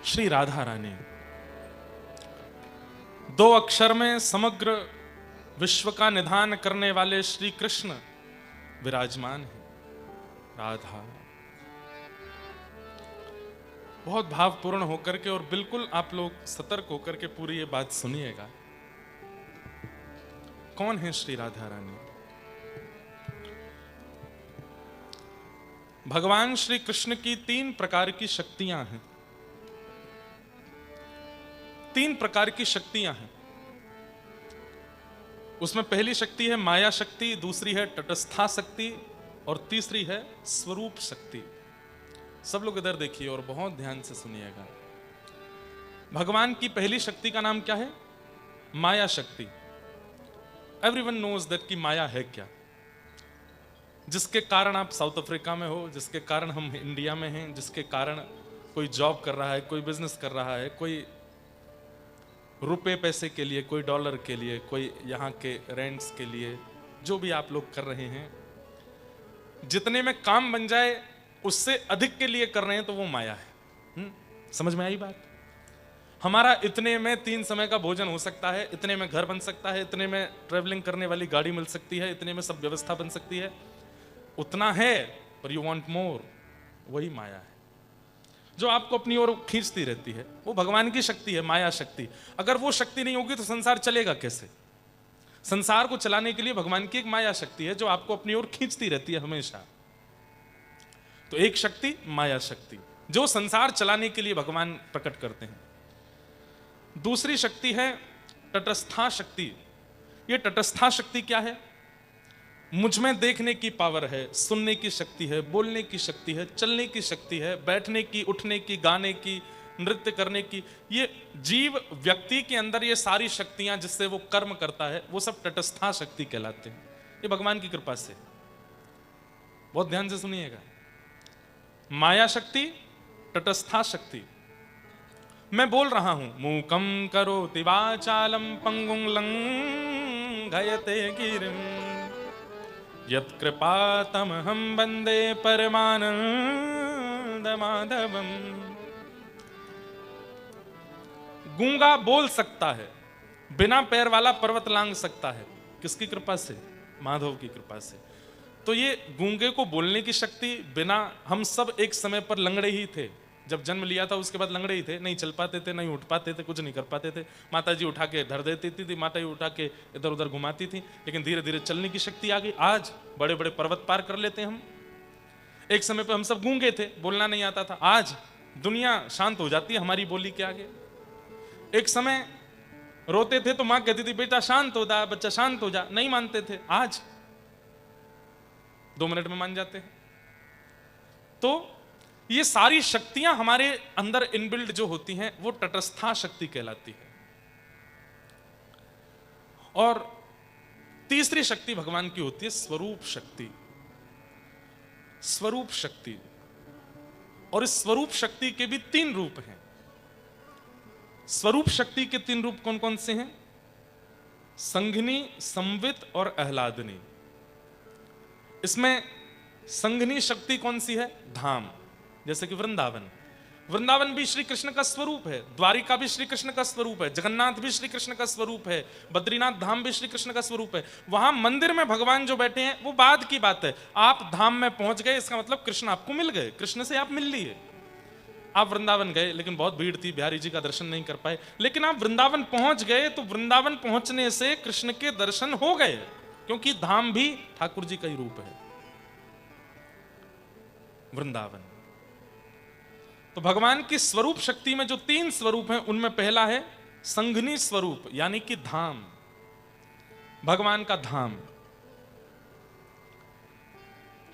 श्री राधा रानी, दो अक्षर में समग्र विश्व का निधान करने वाले श्री कृष्ण विराजमान है। राधा बहुत भावपूर्ण होकर के, और बिल्कुल आप लोग सतर्क होकर के पूरी ये बात सुनिएगा। कौन है श्री राधा रानी? भगवान श्री कृष्ण की 3 प्रकार की शक्तियां हैं। 3 प्रकार की शक्तियां हैं। उसमें पहली शक्ति है माया शक्ति, दूसरी है तटस्था शक्ति, और तीसरी है स्वरूप शक्ति। सब लोग इधर देखिए और बहुत ध्यान से सुनिएगा। भगवान की पहली शक्ति का नाम क्या है? माया शक्ति। एवरीवन नोज दैट कि माया है क्या, जिसके कारण आप साउथ अफ्रीका में हो, जिसके कारण हम इंडिया में हैं, जिसके कारण कोई जॉब कर रहा है, कोई बिजनेस कर रहा है, कोई रुपए पैसे के लिए, कोई डॉलर के लिए, कोई यहाँ के रेंट्स के लिए, जो भी आप लोग कर रहे हैं, जितने में काम बन जाए उससे अधिक के लिए कर रहे हैं, तो वो माया है। समझ में आई बात? हमारा इतने में 3 समय का भोजन हो सकता है, इतने में घर बन सकता है, इतने में ट्रेवलिंग करने वाली गाड़ी मिल सकती है, इतने में सब व्यवस्था बन सकती है, उतना है, पर यू वांट मोर। वही माया है जो आपको अपनी ओर खींचती रहती है। वो भगवान की शक्ति है, माया शक्ति। अगर वो शक्ति नहीं होगी तो संसार चलेगा कैसे? संसार को चलाने के लिए भगवान की एक माया शक्ति है जो आपको अपनी ओर खींचती रहती है हमेशा। तो एक शक्ति माया शक्ति जो संसार चलाने के लिए भगवान प्रकट करते हैं। दूसरी शक्ति है तटस्था शक्ति। ये तटस्था शक्ति क्या है? मुझ में देखने की पावर है, सुनने की शक्ति है, बोलने की शक्ति है, चलने की शक्ति है, बैठने की, उठने की, गाने की, नृत्य करने की। ये जीव व्यक्ति के अंदर ये सारी शक्तियां जिससे वो कर्म करता है, वो सब तटस्था शक्ति कहलाते हैं। ये भगवान की कृपा से। बहुत ध्यान से सुनिएगा। माया शक्ति, तटस्था शक्ति। मैं बोल रहा हूं, मूकम करोति वाचालम पंगुं लंघयते गिरिम यत्कृपातमहं वन्दे परमानंद माधवम। गूंगा बोल सकता है, बिना पैर वाला पर्वत लांघ सकता है। किसकी कृपा से? माधव की कृपा से। तो ये गूंगे को बोलने की शक्ति, बिना, हम सब एक समय पर लंगड़े ही थे। जब जन्म लिया था उसके बाद लंगड़े ही थे, नहीं चल पाते थे, नहीं उठ पाते थे, कुछ नहीं कर पाते थे। माता जी उठा के धर देती थी, माता जी उठा के इधर उधर घुमाती थी, लेकिन धीरे धीरे चलने की शक्ति आ गई। आज बड़े बड़े पर्वत पार कर लेते हैं हम। एक समय पर हम सब गूंगे थे, बोलना नहीं आता था। आज दुनिया शांत हो जाती है हमारी बोली के आगे। एक समय रोते थे तो माँ कहती थी बेटा शांत हो जा, बच्चा शांत हो जा, नहीं मानते थे। आज 2 मिनट में मान जाते हैं। तो ये सारी शक्तियां हमारे अंदर इनबिल्ड जो होती हैं वो तटस्था शक्ति कहलाती है। और तीसरी शक्ति भगवान की होती है स्वरूप शक्ति। स्वरूप शक्ति। और इस स्वरूप शक्ति के भी 3 रूप हैं। स्वरूप शक्ति के 3 रूप कौन कौन से हैं? संघनी, संवित और आह्लादनी। इसमें संघनी शक्ति कौन सी है? धाम, जैसे कि वृंदावन। वृंदावन भी श्री कृष्ण का स्वरूप है, द्वारिका भी श्री कृष्ण का स्वरूप है, जगन्नाथ भी श्री कृष्ण का स्वरूप है, बद्रीनाथ धाम भी श्री कृष्ण का स्वरूप है। वहां मंदिर में भगवान जो बैठे हैं वो बाद की बात है। आप धाम में पहुंच गए, इसका मतलब कृष्ण आपको मिल गए, कृष्ण से आप मिल लिए। आप वृंदावन गए, लेकिन बहुत भीड़ थी, बिहारी जी का दर्शन नहीं कर पाए, लेकिन आप वृंदावन पहुंच गए, तो वृंदावन पहुंचने से कृष्ण के दर्शन हो गए, क्योंकि धाम भी ठाकुर जी का ही रूप है, वृंदावन। तो भगवान की स्वरूप शक्ति में जो 3 स्वरूप हैं, उनमें पहला है संघनी स्वरूप, यानी कि धाम, भगवान का धाम।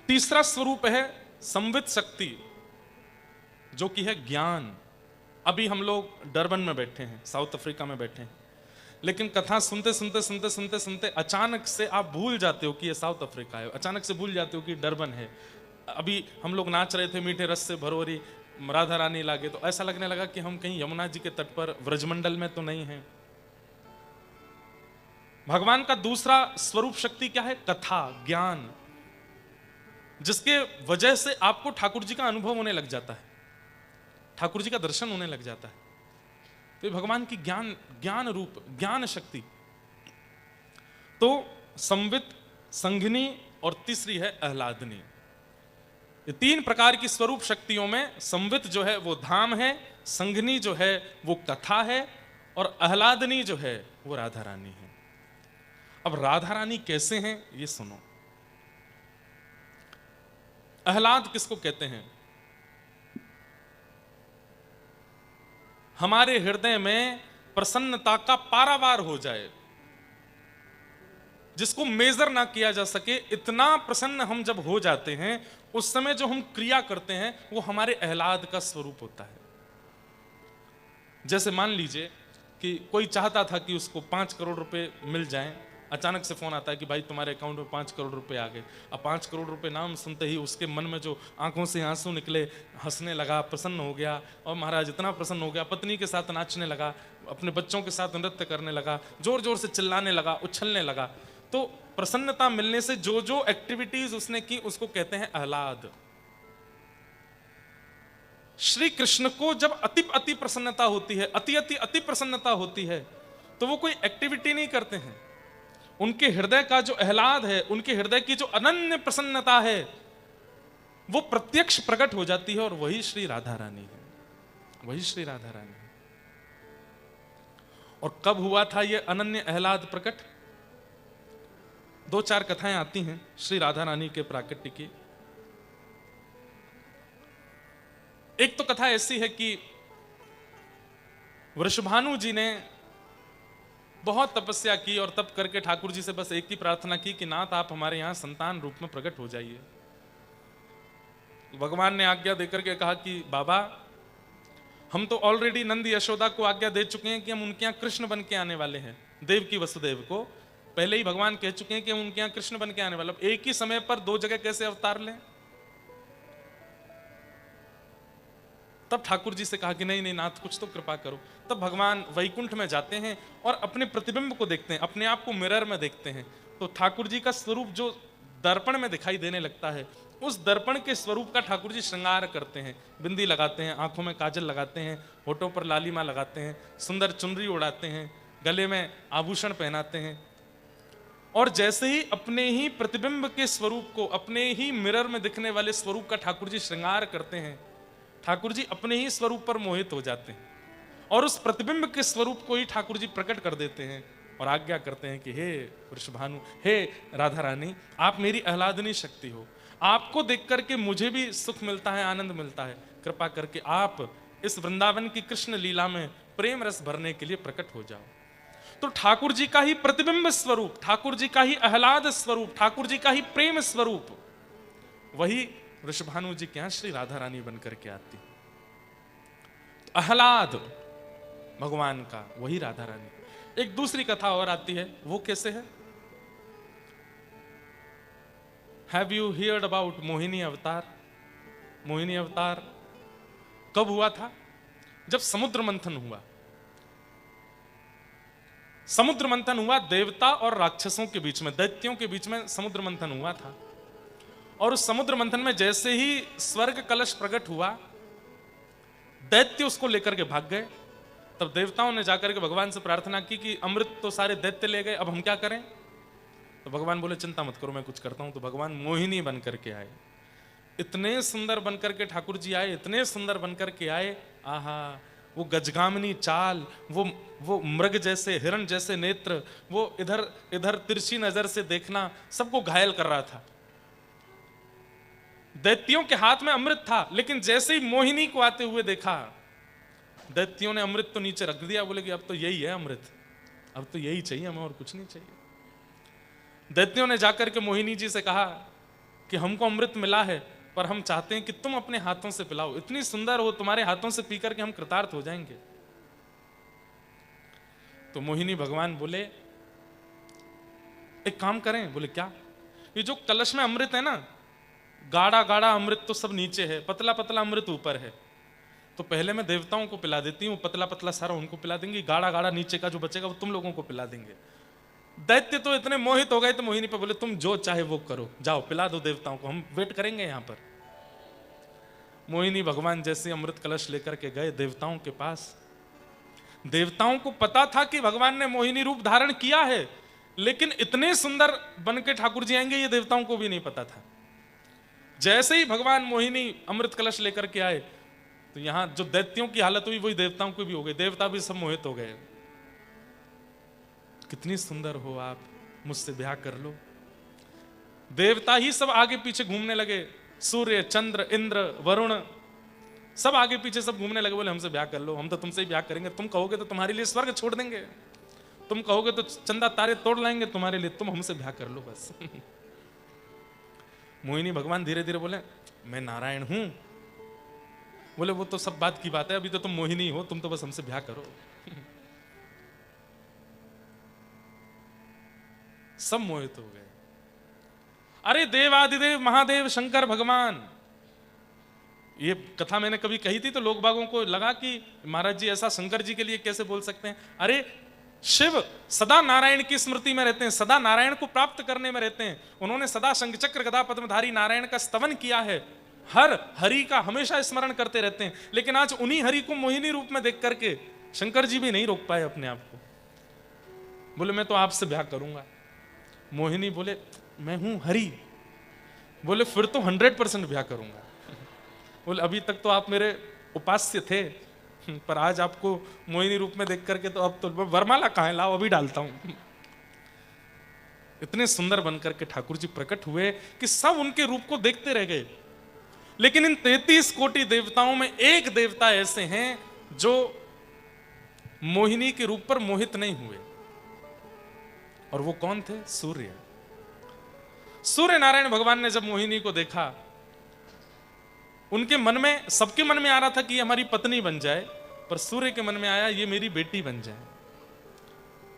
तीसरा स्वरूप है संवित शक्ति, जो कि है ज्ञान। अभी हम लोग डरबन में बैठे हैं, साउथ अफ्रीका में बैठे हैं, लेकिन कथा सुनते सुनते सुनते सुनते सुनते अचानक से आप भूल जाते हो कि ये साउथ अफ्रीका है, अचानक से भूल जाते हो कि डरबन है। अभी हम लोग नाच रहे थे, मीठे रस से भरोरी राधा रानी लागे, तो ऐसा लगने लगा कि हम कहीं यमुना जी के तट पर व्रजमंडल में तो नहीं हैं। भगवान का दूसरा स्वरूप शक्ति क्या है? कथा, ज्ञान, जिसके वजह से आपको ठाकुर जी का अनुभव होने लग जाता है। ठाकुर जी का दर्शन होने लग जाता है। तो ये भगवान की ज्ञान रूप ज्ञान शक्ति। तो संवित, संघिनी और तीसरी है आह्लादनी। ये तीन प्रकार की स्वरूप शक्तियों में संवित जो है वो धाम है, संघिनी जो है वो कथा है, और आह्लादनी जो है वो राधा रानी है। अब राधा रानी कैसे हैं ये सुनो। आह्लाद किसको कहते हैं? हमारे हृदय में प्रसन्नता का पारावार हो जाए, जिसको मेजर ना किया जा सके, इतना प्रसन्न हम जब हो जाते हैं, उस समय जो हम क्रिया करते हैं वो हमारे आह्लाद का स्वरूप होता है। जैसे मान लीजिए कि कोई चाहता था कि उसको 5 करोड़ रुपए मिल जाएं, अचानक से फोन आता है कि भाई तुम्हारे अकाउंट में 5 करोड़ रुपए आ गए। अब 5 करोड़ रुपए नाम सुनते ही उसके मन में जो आंखों से आंसू निकले, हंसने लगा, प्रसन्न हो गया, और महाराज इतना प्रसन्न हो गया, पत्नी के साथ नाचने लगा, अपने बच्चों के साथ नृत्य करने लगा, जोर जोर से चिल्लाने लगा, उछलने लगा। तो प्रसन्नता मिलने से जो जो एक्टिविटीज उसने की उसको कहते हैं आह्लाद। श्री कृष्ण को जब अति अति प्रसन्नता होती है, अति अति अति प्रसन्नता होती है, तो वो कोई एक्टिविटी नहीं करते हैं। उनके हृदय का जो आह्लाद है, उनके हृदय की जो अनन्य प्रसन्नता है, वो प्रत्यक्ष प्रकट हो जाती है, और वही श्री राधा रानी है, वही श्री राधा रानी है। और कब हुआ था ये अनन्य आह्लाद प्रकट? 2-4 कथाएं आती हैं श्री राधा रानी के प्राकट्य की। एक तो कथा ऐसी है कि वृषभानु जी ने बहुत तपस्या की, और तप करके ठाकुर जी से बस एक ही प्रार्थना की कि नाथ आप हमारे यहां संतान रूप में प्रकट हो जाइए। भगवान ने आज्ञा देकर के कहा कि बाबा, हम तो ऑलरेडी नंद यशोदा को आज्ञा दे चुके हैं कि हम उनके यहां कृष्ण बन के आने वाले हैं। देव की वसुदेव को पहले ही भगवान कह चुके हैं कि हम उनके यहां कृष्ण बन के आने वाले। एक ही समय पर 2 जगह कैसे अवतार लें? तब ठाकुर जी से कहा कि नहीं नहीं नाथ, कुछ तो कृपा करो। तब भगवान वैकुंठ में जाते हैं और अपने प्रतिबिंब को देखते हैं, अपने आप को मिरर में देखते हैं। तो ठाकुर जी का स्वरूप जो दर्पण में दिखाई देने लगता है, उस दर्पण के स्वरूप का ठाकुर जी श्रृंगार करते हैं। बिंदी लगाते हैं, आंखों में काजल लगाते हैं, होठों पर लालिमा लगाते हैं, सुंदर चुनरी उड़ाते हैं, गले में आभूषण पहनाते हैं। और जैसे ही अपने ही प्रतिबिंब के स्वरूप को, अपने ही मिरर में दिखने वाले स्वरूप का ठाकुर जी श्रृंगार करते हैं, ठाकुर जी अपने ही स्वरूप पर मोहित हो जाते हैं, और उस प्रतिबिंब के स्वरूप को ही ठाकुर जी प्रकट कर देते हैं और आज्ञा करते हैं कि हे वृषभानु, हे राधा रानी, आप मेरी आह्लादनी शक्ति हो। आपको देख करके मुझे भी सुख मिलता है, आनंद मिलता है। कृपा करके आप इस वृंदावन की कृष्ण लीला में प्रेम रस भरने के लिए प्रकट हो जाओ। तो ठाकुर जी का ही प्रतिबिंब स्वरूप, ठाकुर जी का ही आह्लाद स्वरूप, ठाकुर जी का ही प्रेम स्वरूप, वही वृषभानु जी के यहां श्री राधा रानी बनकर के आती। आह्लाद भगवान का, वही राधा रानी। एक दूसरी कथा और आती है, वो कैसे है? Have you heard about Mohini अवतार? मोहिनी अवतार कब हुआ था? जब समुद्र मंथन हुआ। समुद्र मंथन हुआ देवता और राक्षसों के बीच में, दैत्यों के बीच में समुद्र मंथन हुआ था। और उस समुद्र मंथन में जैसे ही स्वर्ग कलश प्रकट हुआ, दैत्य उसको लेकर के भाग गए। तब देवताओं ने जाकर के भगवान से प्रार्थना की कि अमृत तो सारे दैत्य ले गए, अब हम क्या करें? तो भगवान बोले चिंता मत करो, मैं कुछ करता हूं। तो भगवान मोहिनी बनकर के आए। इतने सुंदर बनकर के ठाकुर जी आए, इतने सुंदर बनकर के आए, आहा, वो गजगामिनी चाल, वो मृग जैसे, हिरण जैसे नेत्र, वो इधर इधर तिरछी नजर से देखना, सबको घायल कर रहा था। दैत्यों के हाथ में अमृत था, लेकिन जैसे ही मोहिनी को आते हुए देखा, दैत्यों ने अमृत तो नीचे रख दिया, बोले कि अब तो यही है अमृत, अब तो यही चाहिए हमें, और कुछ नहीं चाहिए। दैत्यों ने जाकर के मोहिनी जी से कहा कि हमको अमृत मिला है, पर हम चाहते हैं कि तुम अपने हाथों से पिलाओ, इतनी सुंदर हो, तुम्हारे हाथों से पीकर के हम कृतार्थ हो जाएंगे। तो मोहिनी भगवान बोले एक काम करें। बोले क्या? ये जो कलश में अमृत है ना, गाढ़ा गाढ़ा अमृत तो सब नीचे है, पतला पतला अमृत ऊपर है। तो पहले मैं देवताओं को पिला देती हूँ, पतला पतला सारा उनको पिला देंगी, गाढ़ा गाढ़ा नीचे का जो बचेगा वो तुम लोगों को पिला देंगे। दैत्य तो इतने मोहित हो गए, तो मोहिनी पे बोले तुम जो चाहे वो करो, जाओ पिला दो देवताओं को, हम वेट करेंगे यहाँ पर। मोहिनी भगवान जैसे अमृत कलश लेकर के गए देवताओं के पास। देवताओं को पता था कि भगवान ने मोहिनी रूप धारण किया है, लेकिन इतने सुंदर बन के ठाकुर जी आएंगे ये देवताओं को भी नहीं पता था। जैसे ही भगवान मोहिनी अमृत कलश लेकर के आए तो यहां जो दैत्यों की हालत हुई वही देवताओं की भी हो गई। देवता भी सब मोहित हो गए। कितनी सुंदर हो आप, मुझसे ब्याह कर लो। देवता ही सब आगे पीछे घूमने लगे, सूर्य, चंद्र, इंद्र, वरुण सब आगे पीछे सब घूमने लगे, बोले हमसे ब्याह कर लो, हम तो तुमसे ही ब्याह करेंगे। तुम कहोगे तो तुम्हारे लिए स्वर्ग छोड़ देंगे, तुम कहोगे तो चंदा तारे तोड़ लाएंगे तुम्हारे लिए, तुम हमसे ब्याह कर लो बस। मोहिनी भगवान धीरे धीरे बोले मैं नारायण हूं। बोले वो तो सब बात की बात है, अभी तो तुम मोहिनी हो, तुम तो बस हमसे ब्याह करो। सब मोहित हो गए। अरे देवादिदेव महादेव शंकर भगवान, ये कथा मैंने कभी कही थी तो लोग बागों को लगा कि महाराज जी ऐसा शंकर जी के लिए कैसे बोल सकते हैं। अरे शिव सदा नारायण की स्मृति में रहते हैं, सदा नारायण को प्राप्त करने में रहते हैं। उन्होंने सदा शंख चक्र गदा पद्मधारी नारायण का स्तवन किया है, हर हरि का हमेशा स्मरण करते रहते हैं। लेकिन आज उन्हीं हरि को मोहिनी रूप में देख करके शंकर जी भी नहीं रोक पाए अपने आप को। बोले मैं तो आपसे ब्याह करूंगा। मोहिनी बोले मैं हूं हरि। बोले फिर तो 100% ब्याह करूंगा। बोले अभी तक तो आप मेरे उपास्य थे, पर आज आपको मोहिनी रूप में देख करके तो अब तो वरमाला कहाँ है, लाओ अभी डालता हूं। इतने सुंदर बनकर के ठाकुर जी प्रकट हुए कि सब उनके रूप को देखते रह गए। लेकिन इन 33 कोटि देवताओं में एक देवता ऐसे हैं जो मोहिनी के रूप पर मोहित नहीं हुए, और वो कौन थे? सूर्य। सूर्य नारायण भगवान ने जब मोहिनी को देखा, उनके मन में, सबके मन में आ रहा था कि ये हमारी पत्नी बन जाए, पर सूर्य के मन में आया ये मेरी बेटी बन जाए।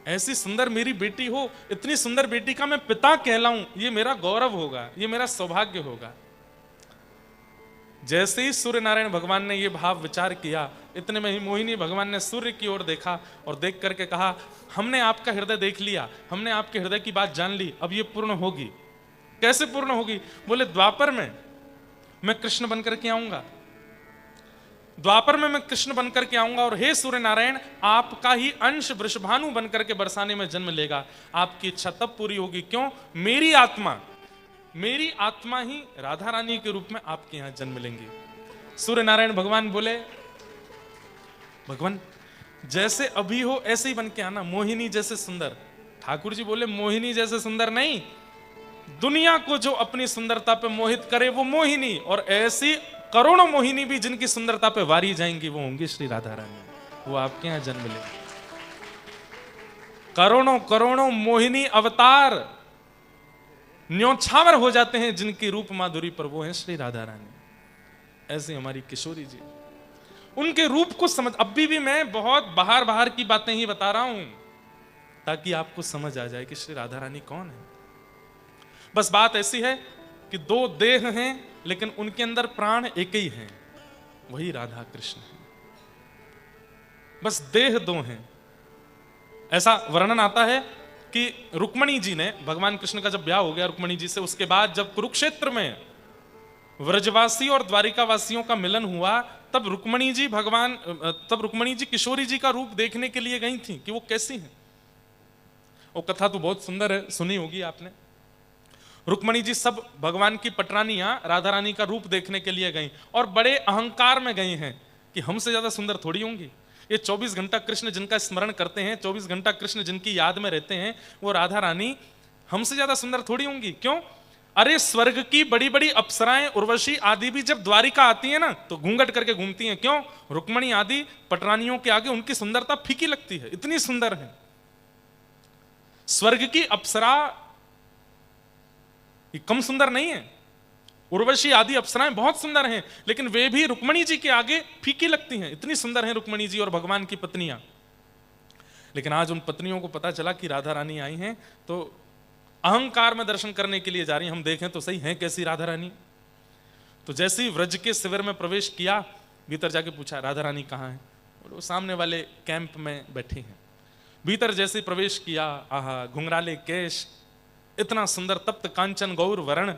ऐसी सुंदर मेरी बेटी हो, इतनी सुंदर बेटी का मैं पिता कहलाऊं, ये मेरा गौरव होगा, ये मेरा सौभाग्य होगा। जैसे ही सूर्य नारायण भगवान ने ये भाव विचार किया, इतने में ही मोहिनी भगवान ने सूर्य की ओर देखा और देख करके कहा हमने आपका हृदय देख लिया, हमने आपके हृदय की बात जान ली, अब ये पूर्ण होगी। कैसे पूर्ण होगी? बोले द्वापर में मैं कृष्ण बनकर के आऊंगा, द्वापर में मैं कृष्ण बनकर के आऊंगा, और हे सूर्य नारायण आपका ही अंश वृषभानु बनकर के बरसाने में जन्म लेगा। आपकी इच्छा तब पूरी होगी। क्यों? मेरी आत्मा ही राधा रानी के रूप में आपके यहां जन्म लेंगी। सूर्य नारायण भगवान बोले भगवान जैसे अभी हो ऐसे ही बन के आना, मोहिनी जैसे सुंदर। ठाकुर जी बोले मोहिनी जैसे सुंदर नहीं, दुनिया को जो अपनी सुंदरता पे मोहित करे वो मोहिनी, और ऐसी करोड़ों मोहिनी भी जिनकी सुंदरता पे वारी जाएंगी वो होंगी श्री राधा रानी, वो आपके यहां जन्म लेंगे। करोड़ों करोड़ों मोहिनी अवतार न्योछावर हो जाते हैं जिनकी रूप माधुरी पर, वो है श्री राधा रानी। ऐसे हमारी किशोरी जी, उनके रूप को समझ, अभी भी मैं बहुत बाहर की बातें ही बता रहा हूं ताकि आपको समझ आ जाए कि श्री राधा रानी कौन है। बस बात ऐसी है कि दो देह हैं लेकिन उनके अंदर प्राण एक ही है, वही राधा कृष्ण है। बस देह दो हैं। ऐसा वर्णन आता है कि रुक्मणी जी ने, भगवान कृष्ण का जब ब्याह हो गया रुक्मणी जी से, उसके बाद जब कुरुक्षेत्र में व्रजवासी और द्वारिका वासियों का मिलन हुआ, तब रुक्मणी जी किशोरी जी का रूप देखने के लिए गई थी कि वो कैसी हैं। वो कथा तो बहुत सुंदर है, सुनी होगी आपने। रुक्मणी जी सब भगवान की पटरानियां राधा रानी का रूप देखने के लिए गई, और बड़े अहंकार में गई हैं कि हमसे ज्यादा सुंदर थोड़ी होंगी। ये 24 घंटा कृष्ण जिनका स्मरण करते हैं, 24 घंटा कृष्ण जिनकी याद में रहते हैं, वो राधा रानी हमसे ज्यादा सुंदर थोड़ी होंगी। क्यों? अरे स्वर्ग की बड़ी बड़ी अप्सराएं उर्वशी आदि भी जब द्वारिका आती है ना तो घूंघट करके घूमती हैं। क्यों? रुक्मणी आदि पटरानियों के आगे उनकी सुंदरता फीकी लगती है, इतनी सुंदर है। स्वर्ग की अप्सरा ये कम सुंदर नहीं है, उर्वशी आदि अप्सराएं बहुत सुंदर हैं, लेकिन वे भी रुक्मणी जी के आगे फीकी लगती हैं, इतनी सुंदर हैं रुक्मणी जी और भगवान की पत्नियां। लेकिन आज उन पत्नियों को पता चला कि राधा रानी आई हैं, तो अहंकार में दर्शन करने के लिए जा रही हैं। हम देखें तो सही है कैसी राधा रानी। तो जैसे ही व्रज के शिविर में प्रवेश किया, भीतर जाके पूछा राधा रानी कहाँ है? वो सामने वाले कैंप में बैठी हैं। भीतर जैसे प्रवेश किया, आहा घुंघराले केश, इतना सुंदर तप्त कांचन गौर वर्ण,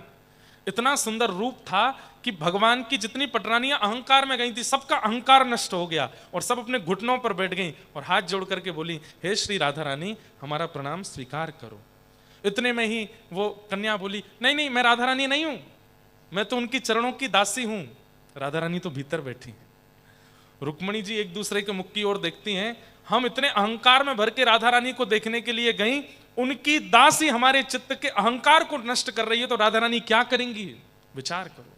इतना सुंदर रूप था कि भगवान की जितनी पटरानियां अहंकार में गई थी, सबका अहंकार नष्ट हो गया और सब अपने घुटनों पर बैठ गई और हाथ जोड़ करके बोली, हे श्री राधा रानी, हमारा प्रणाम स्वीकार करो। इतने में ही वो कन्या बोली, नहीं नहीं, मैं राधा रानी नहीं हूं, मैं तो उनकी चरणों की दासी हूं। राधा रानी तो भीतर बैठी हैं। रुक्मणी जी एक दूसरे के मुख की ओर देखती हैं, हम इतने अहंकार में भर के राधा रानी को देखने के लिए गई, उनकी दासी हमारे चित्त के अहंकार को नष्ट कर रही है, तो राधा रानी क्या करेंगी? विचार करो।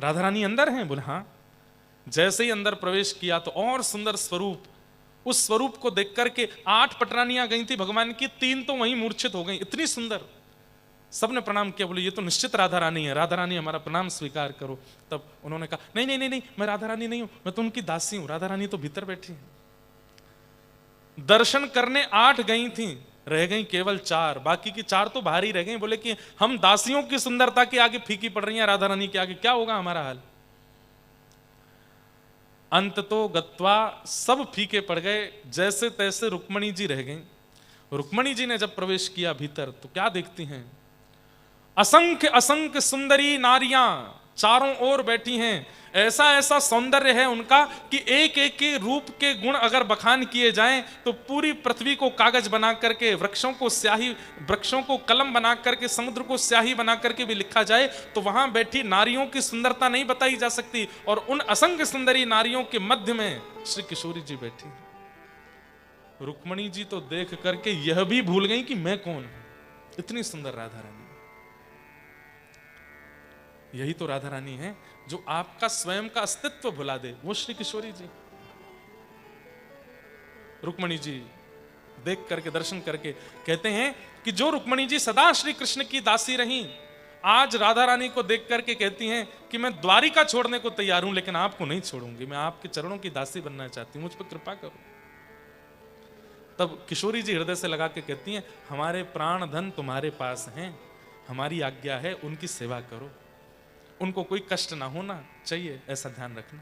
राधा रानी अंदर हैं? बोले हाँ। जैसे ही अंदर प्रवेश किया तो और सुंदर स्वरूप, उस स्वरूप को देख करके 8 पटरानियां गई थी भगवान की, 3 तो वहीं मूर्छित हो गई, इतनी सुंदर। सबने प्रणाम किया, बोले ये तो निश्चित राधा रानी है, राधा रानी हमारा प्रणाम स्वीकार करो। तब उन्होंने कहा, नहीं नहीं नहीं नहीं, मैं राधा रानी नहीं हूं, मैं तो उनकी दासी हूं, राधा रानी तो भीतर बैठी है। दर्शन करने 8 गई थी, रह गई केवल 4, बाकी की 4 तो बाहर ही रह गई। बोले कि हम दासियों की सुंदरता के आगे फीकी पड़ रही हैं, राधा रानी के आगे क्या होगा हमारा हाल? अंत तो गत्वा सब फीके पड़ गए, जैसे तैसे रुक्मणी जी रह गई। रुक्मणी जी ने जब प्रवेश किया भीतर तो क्या देखती हैं? असंख्य असंख्य सुंदरी नारियां चारों ओर बैठी हैं। ऐसा ऐसा सौंदर्य है उनका कि एक एक के रूप के गुण अगर बखान किए जाएं तो पूरी पृथ्वी को कागज बना करके, वृक्षों को स्याही, वृक्षों को कलम बना करके, समुद्र को स्याही बना करके भी लिखा जाए तो वहां बैठी नारियों की सुंदरता नहीं बताई जा सकती। और उन असंख्य सुंदरी नारियों के मध्य में श्री किशोरी जी बैठी। रुक्मणी जी तो देख करके यह भी भूल गई कि मैं कौन हूं। इतनी सुंदर राधा रानी। यही तो राधा रानी है जो आपका स्वयं का अस्तित्व भुला दे, वो श्री किशोरी जी। रुक्मणी जी देख करके, दर्शन करके कहते हैं कि जो रुक्मणी जी सदा श्री कृष्ण की दासी रही, आज राधा रानी को देख करके कहती हैं कि मैं द्वारिका छोड़ने को तैयार हूं, लेकिन आपको नहीं छोड़ूंगी, मैं आपके चरणों की दासी बनना चाहती हूं, मुझ पर कृपा करो। तब किशोरी जी हृदय से लगा के कहती हैं, हमारे प्राण धन तुम्हारे पास हैं, हमारी आज्ञा है उनकी सेवा करो, उनको कोई कष्ट ना होना चाहिए, ऐसा ध्यान रखना।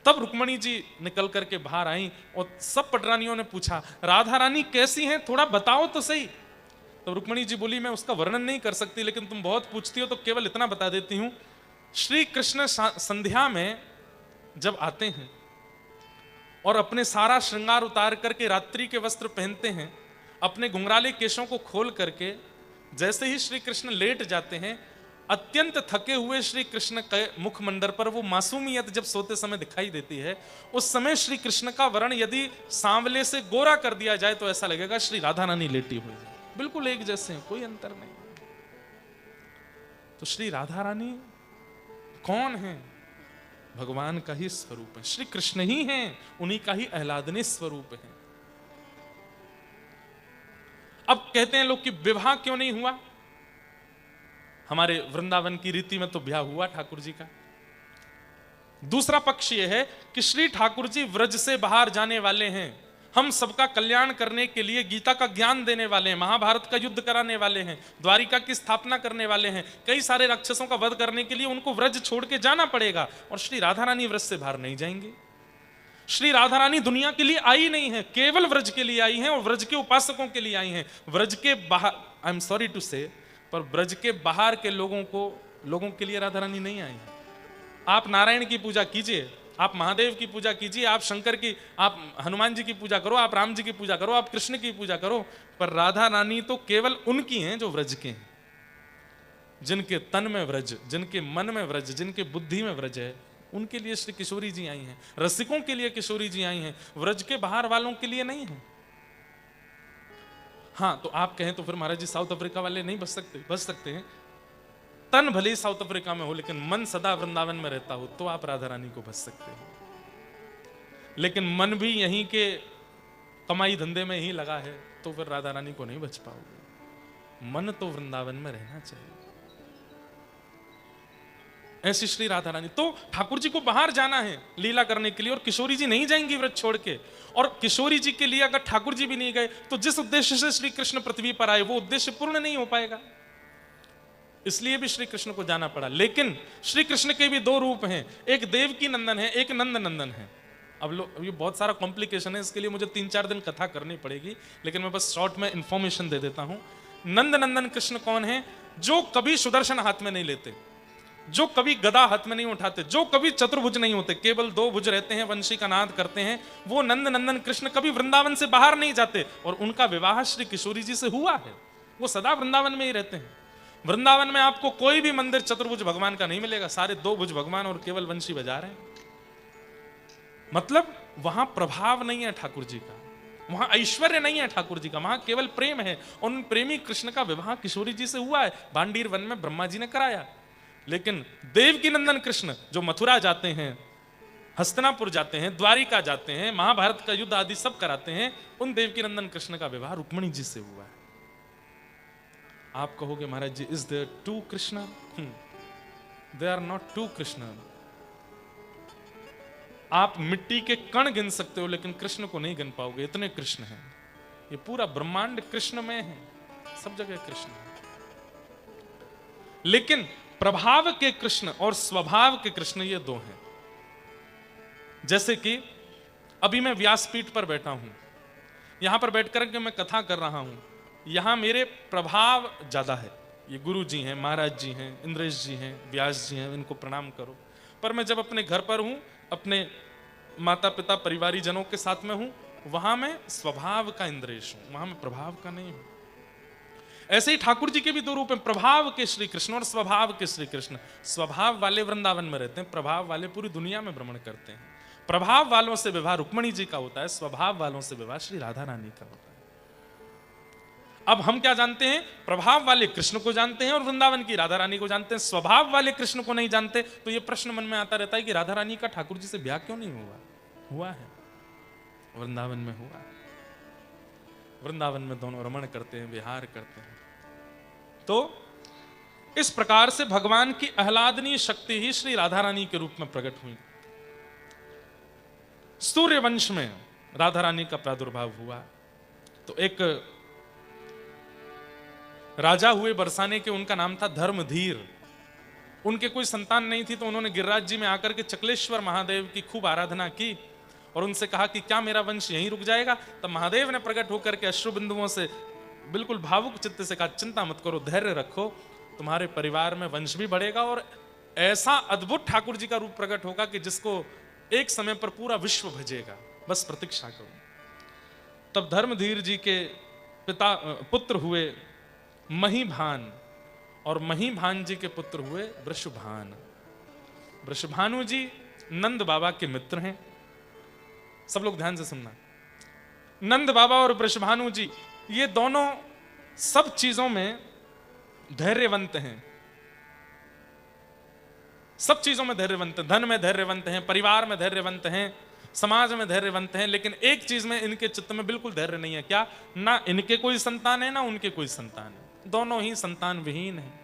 तब रुक्मणी जी निकल करके बाहर आई और सब पटरानियों ने पूछा, राधा रानी कैसी हैं, थोड़ा बताओ तो सही। तब रुक्मणी जी बोली, मैं उसका वर्णन नहीं कर सकती, लेकिन तुम बहुत पूछती हो तो केवल इतना बता देती हूं। श्री कृष्ण संध्या में जब आते हैं और अपने सारा श्रृंगार उतार करके रात्रि के वस्त्र पहनते हैं, अपने घुंघराले केशों को खोल करके जैसे ही श्री कृष्ण लेट जाते हैं, अत्यंत थके हुए श्री कृष्ण के मुखमंडल पर वो मासूमियत जब सोते समय दिखाई देती है, उस समय श्री कृष्ण का वर्ण यदि सांवले से गोरा कर दिया जाए तो ऐसा लगेगा श्री राधा रानी लेटी हुई है, बिल्कुल एक जैसे हैं, कोई अंतर नहीं। तो श्री राधा रानी कौन है? भगवान का ही स्वरूप है, श्री कृष्ण ही हैं, उन्हीं का ही आह्लादनीय स्वरूप है। अब कहते हैं लोग कि विवाह क्यों नहीं हुआ? हमारे वृंदावन की रीति में तो ब्याह हुआ ठाकुर जी का। दूसरा पक्ष यह है कि श्री ठाकुर जी व्रज से बाहर जाने वाले हैं, हम सबका कल्याण करने के लिए गीता का ज्ञान देने वाले हैं, महाभारत का युद्ध कराने वाले हैं, द्वारिका की स्थापना करने वाले हैं, कई सारे राक्षसों का वध करने के लिए उनको व्रज छोड़ के जाना पड़ेगा, और श्री राधा रानी व्रज से बाहर नहीं जाएंगे। श्री राधा रानी दुनिया के लिए आई नहीं है, केवल व्रज के लिए आई हैं और व्रज के उपासकों के लिए आई हैं। व्रज के बाहर, आई एम सॉरी टू से, पर ब्रज के बाहर के लोगों के लिए राधा रानी नहीं आई है। आप नारायण की पूजा कीजिए, आप महादेव की पूजा कीजिए, आप शंकर की, आप हनुमान जी की पूजा करो, आप राम जी की पूजा करो, आप कृष्ण की पूजा करो, पर राधा रानी तो केवल उनकी हैं जो व्रज के हैं, जिनके तन में व्रज, जिनके मन में व्रज, जिनके बुद्धि में व्रज है, उनके लिए श्री किशोरी जी आई हैं। रसिकों के लिए किशोरी जी आई हैं, व्रज के बाहर वालों के लिए नहीं है। हाँ, तो आप कहें तो फिर महाराज जी साउथ अफ्रीका वाले नहीं बच सकते हैं। तन भले ही साउथ अफ्रीका में हो, लेकिन मन सदा वृंदावन में रहता हो, तो आप राधा रानी को बच सकते हैं। लेकिन मन भी यहीं के कमाई धंधे में ही लगा है, तो फिर राधा रानी को नहीं बच पाओगे। मन तो वृंदावन में रहना चाहिए। ऐसी श्री राधा रानी, तो ठाकुर जी को बाहर जाना है लीला करने के लिए, और किशोरी जी नहीं जाएंगी व्रत छोड़ के। और किशोरी जी के लिए अगर ठाकुर जी भी नहीं गए तो जिस उद्देश्य से श्री कृष्ण पृथ्वी पर आए वो उद्देश्य पूर्ण नहीं हो पाएगा, इसलिए भी श्री कृष्ण को जाना पड़ा। लेकिन श्री कृष्ण के भी 2 रूप हैं, एक देवकी नंदन है, एक नंद नंदन है। अब ये बहुत सारा कॉम्प्लिकेशन है, इसके लिए मुझे 3-4 दिन कथा करनी पड़ेगी, लेकिन मैं बस शॉर्ट में इंफॉर्मेशन दे देता हूं नंद नंदन कृष्ण कौन है? जो कभी सुदर्शन हाथ में नहीं लेते, जो कभी गदा हाथ में नहीं उठाते, जो कभी चतुर्भुज नहीं होते, केवल दो भुज रहते हैं, वंशी का नाद करते हैं, वो नंद नंदन कृष्ण कभी वृंदावन से बाहर नहीं जाते। और उनका विवाह श्री किशोरी जी से हुआ है, वो सदा वृंदावन में ही रहते हैं। वृंदावन में आपको कोई भी मंदिर चतुर्भुज भगवान का नहीं मिलेगा, सारे दो भुज भगवान और केवल वंशी बजा रहे हैं। मतलब वहां प्रभाव नहीं है ठाकुर जी का, वहां ऐश्वर्य नहीं है ठाकुर जी का, वहां केवल प्रेम है। उन प्रेमी कृष्ण का विवाह किशोरी जी से हुआ है, बांडीर वन में ब्रह्मा जी ने कराया। लेकिन देवकी नंदन कृष्ण जो मथुरा जाते हैं, हस्तिनापुर जाते हैं, द्वारिका जाते हैं, महाभारत का युद्ध आदि सब कराते हैं, उन देवकी नंदन कृष्ण का विवाह रुक्मिणी जी से हुआ है। आप कहोगे Maharaj ji, is there two Krishna? They are not two Krishna. आप मिट्टी के कण गिन सकते हो, लेकिन कृष्ण को नहीं गिन पाओगे, इतने कृष्ण हैं। ये पूरा ब्रह्मांड कृष्ण में है, सब जगह कृष्ण है। लेकिन प्रभाव के कृष्ण और स्वभाव के कृष्ण ये दो हैं। जैसे कि अभी मैं व्यासपीठ पर बैठा हूं, यहां पर बैठकर के मैं कथा कर रहा हूं, यहां मेरे प्रभाव ज्यादा है। ये गुरु जी हैं, महाराज जी हैं, इंद्रेश जी हैं, व्यास जी हैं, इनको प्रणाम करो। पर मैं जब अपने घर पर हूं, अपने माता पिता परिवारी जनों के साथ में हूं, वहां मैं स्वभाव का इंद्रेश हूं, वहां मैं प्रभाव का नहीं हूं। ऐसे ही ठाकुर जी के भी दो रूप हैं, प्रभाव के श्री कृष्ण और स्वभाव के श्री कृष्ण। स्वभाव वाले वृंदावन में रहते हैं, प्रभाव वाले पूरी दुनिया में भ्रमण करते हैं। प्रभाव वालों से विवाह रुक्मिणी जी का होता है, स्वभाव वालों से विवाह श्री राधा रानी का होता है। अब हम क्या जानते हैं? प्रभाव वाले कृष्ण को जानते हैं और वृंदावन की राधा रानी को जानते हैं। स्वभाव वाले कृष्ण को नहीं जानते। तो ये प्रश्न मन में आता रहता है कि राधा रानी का ठाकुर जी से ब्याह क्यों नहीं हुआ? हुआ है, वृंदावन में हुआ है। वृंदावन में दोनों रमण करते हैं, विहार करते हैं। तो इस प्रकार से भगवान की आह्लादनीय शक्ति ही श्री राधा रानी के रूप में प्रकट हुई। सूर्य वंश में राधा रानी का प्रादुर्भाव हुआ। तो एक राजा हुए बरसाने के, उनका नाम था धर्मधीर। उनके कोई संतान नहीं थी, तो उन्होंने गिरिराज जी में आकर के चकलेश्वर महादेव की खूब आराधना की और उनसे कहा कि क्या मेरा वंश यहीं रुक जाएगा? तब महादेव ने प्रकट होकर के अश्रु बिंदुओं से बिल्कुल भावुक चित्त से कहा, चिंता मत करो, धैर्य रखो, तुम्हारे परिवार में वंश भी बढ़ेगा और ऐसा अद्भुत ठाकुर जी का रूप प्रकट होगा कि जिसको एक समय पर पूरा विश्व भजेगा, बस प्रतीक्षा करो। तब धर्मधीर जी के पुत्र हुए महीभान और महीभान जी के पुत्र हुए वृषभान। वृषभानु जी नंद बाबा के मित्र हैं। सब लोग ध्यान से सुनना, नंद बाबा और वृषभानु जी ये दोनों सब चीजों में धैर्यवंत हैं, सब चीजों में धैर्यवंत हैं। धन में धैर्यवंत हैं, परिवार में धैर्यवंत हैं, समाज में धैर्यवंत हैं। लेकिन एक चीज में इनके चित्त में बिल्कुल धैर्य नहीं है। क्या? ना इनके कोई संतान है, ना उनके कोई संतान है। दोनों ही संतान विहीन हैं,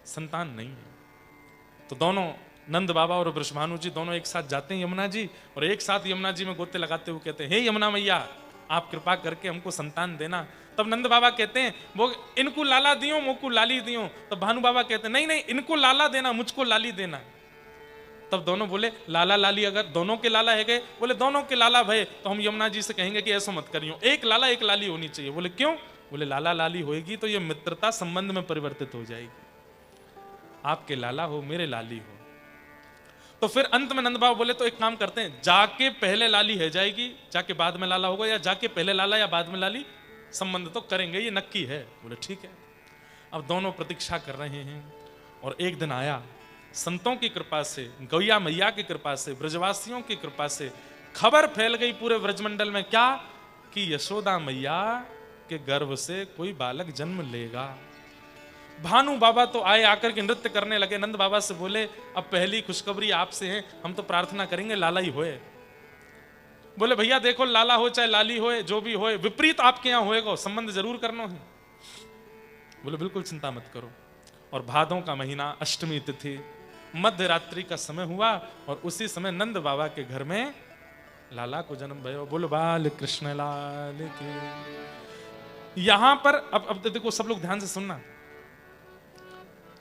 संतान नहीं है। तो दोनों नंद बाबा और वृषभानु जी दोनों एक साथ जाते हैं यमुना जी, और एक साथ यमुना जी में गोते लगाते हुए कहते हैं, हे यमुना मैया, आप कृपा करके हमको संतान देना। तब नंद बाबा कहते हैं, वो इनको लाला दियो, मुझको लाली दियो। तब भानु बाबा कहते हैं, नहीं नहीं, इनको लाला देना, मुझको लाली देना। तब दोनों बोले, लाला लाली अगर दोनों के लाला है गए, बोले दोनों के लाला भय तो हम यमुना जी से कहेंगे कि ऐसा मत करियो, एक लाला एक लाली होनी चाहिए। बोले क्यों? बोले लाला लाली होएगी तो ये मित्रता संबंध में परिवर्तित हो जाएगी, आपके लाला हो, मेरे लाली हो। तो फिर अंत में नंद बाबा बोले, तो एक काम करते हैं, जाके पहले लाली है जाएगी, जाके बाद में लाला होगा, या जाके पहले लाला या बाद में लाली, संबंध तो करेंगे, ये नक्की है। बोले ठीक है। अब दोनों प्रतीक्षा कर रहे हैं और एक दिन आया, संतों की कृपा से, गौया मैया की कृपा से, ब्रजवासियों की कृपा से खबर फैल गई पूरे ब्रजमंडल में, क्या कि यशोदा मैया के गर्भ से कोई बालक जन्म लेगा। भानु बाबा तो आए, आकर के नृत्य करने लगे। नंद बाबा से बोले, अब पहली खुशखबरी आपसे है, हम तो प्रार्थना करेंगे लाला ही होए। बोले भैया देखो, लाला हो चाहे लाली होए, जो भी होए, विपरीत आपके यहाँ होएगा, संबंध जरूर करना है। बोले बिल्कुल चिंता मत करो। और भादों का महीना, अष्टमी तिथि, मध्य रात्रि का समय हुआ और उसी समय नंद बाबा के घर में लाला को जन्म भयो। बोलो बाल कृष्ण लाल की। यहां पर अब देखो, सब लोग ध्यान से सुनना,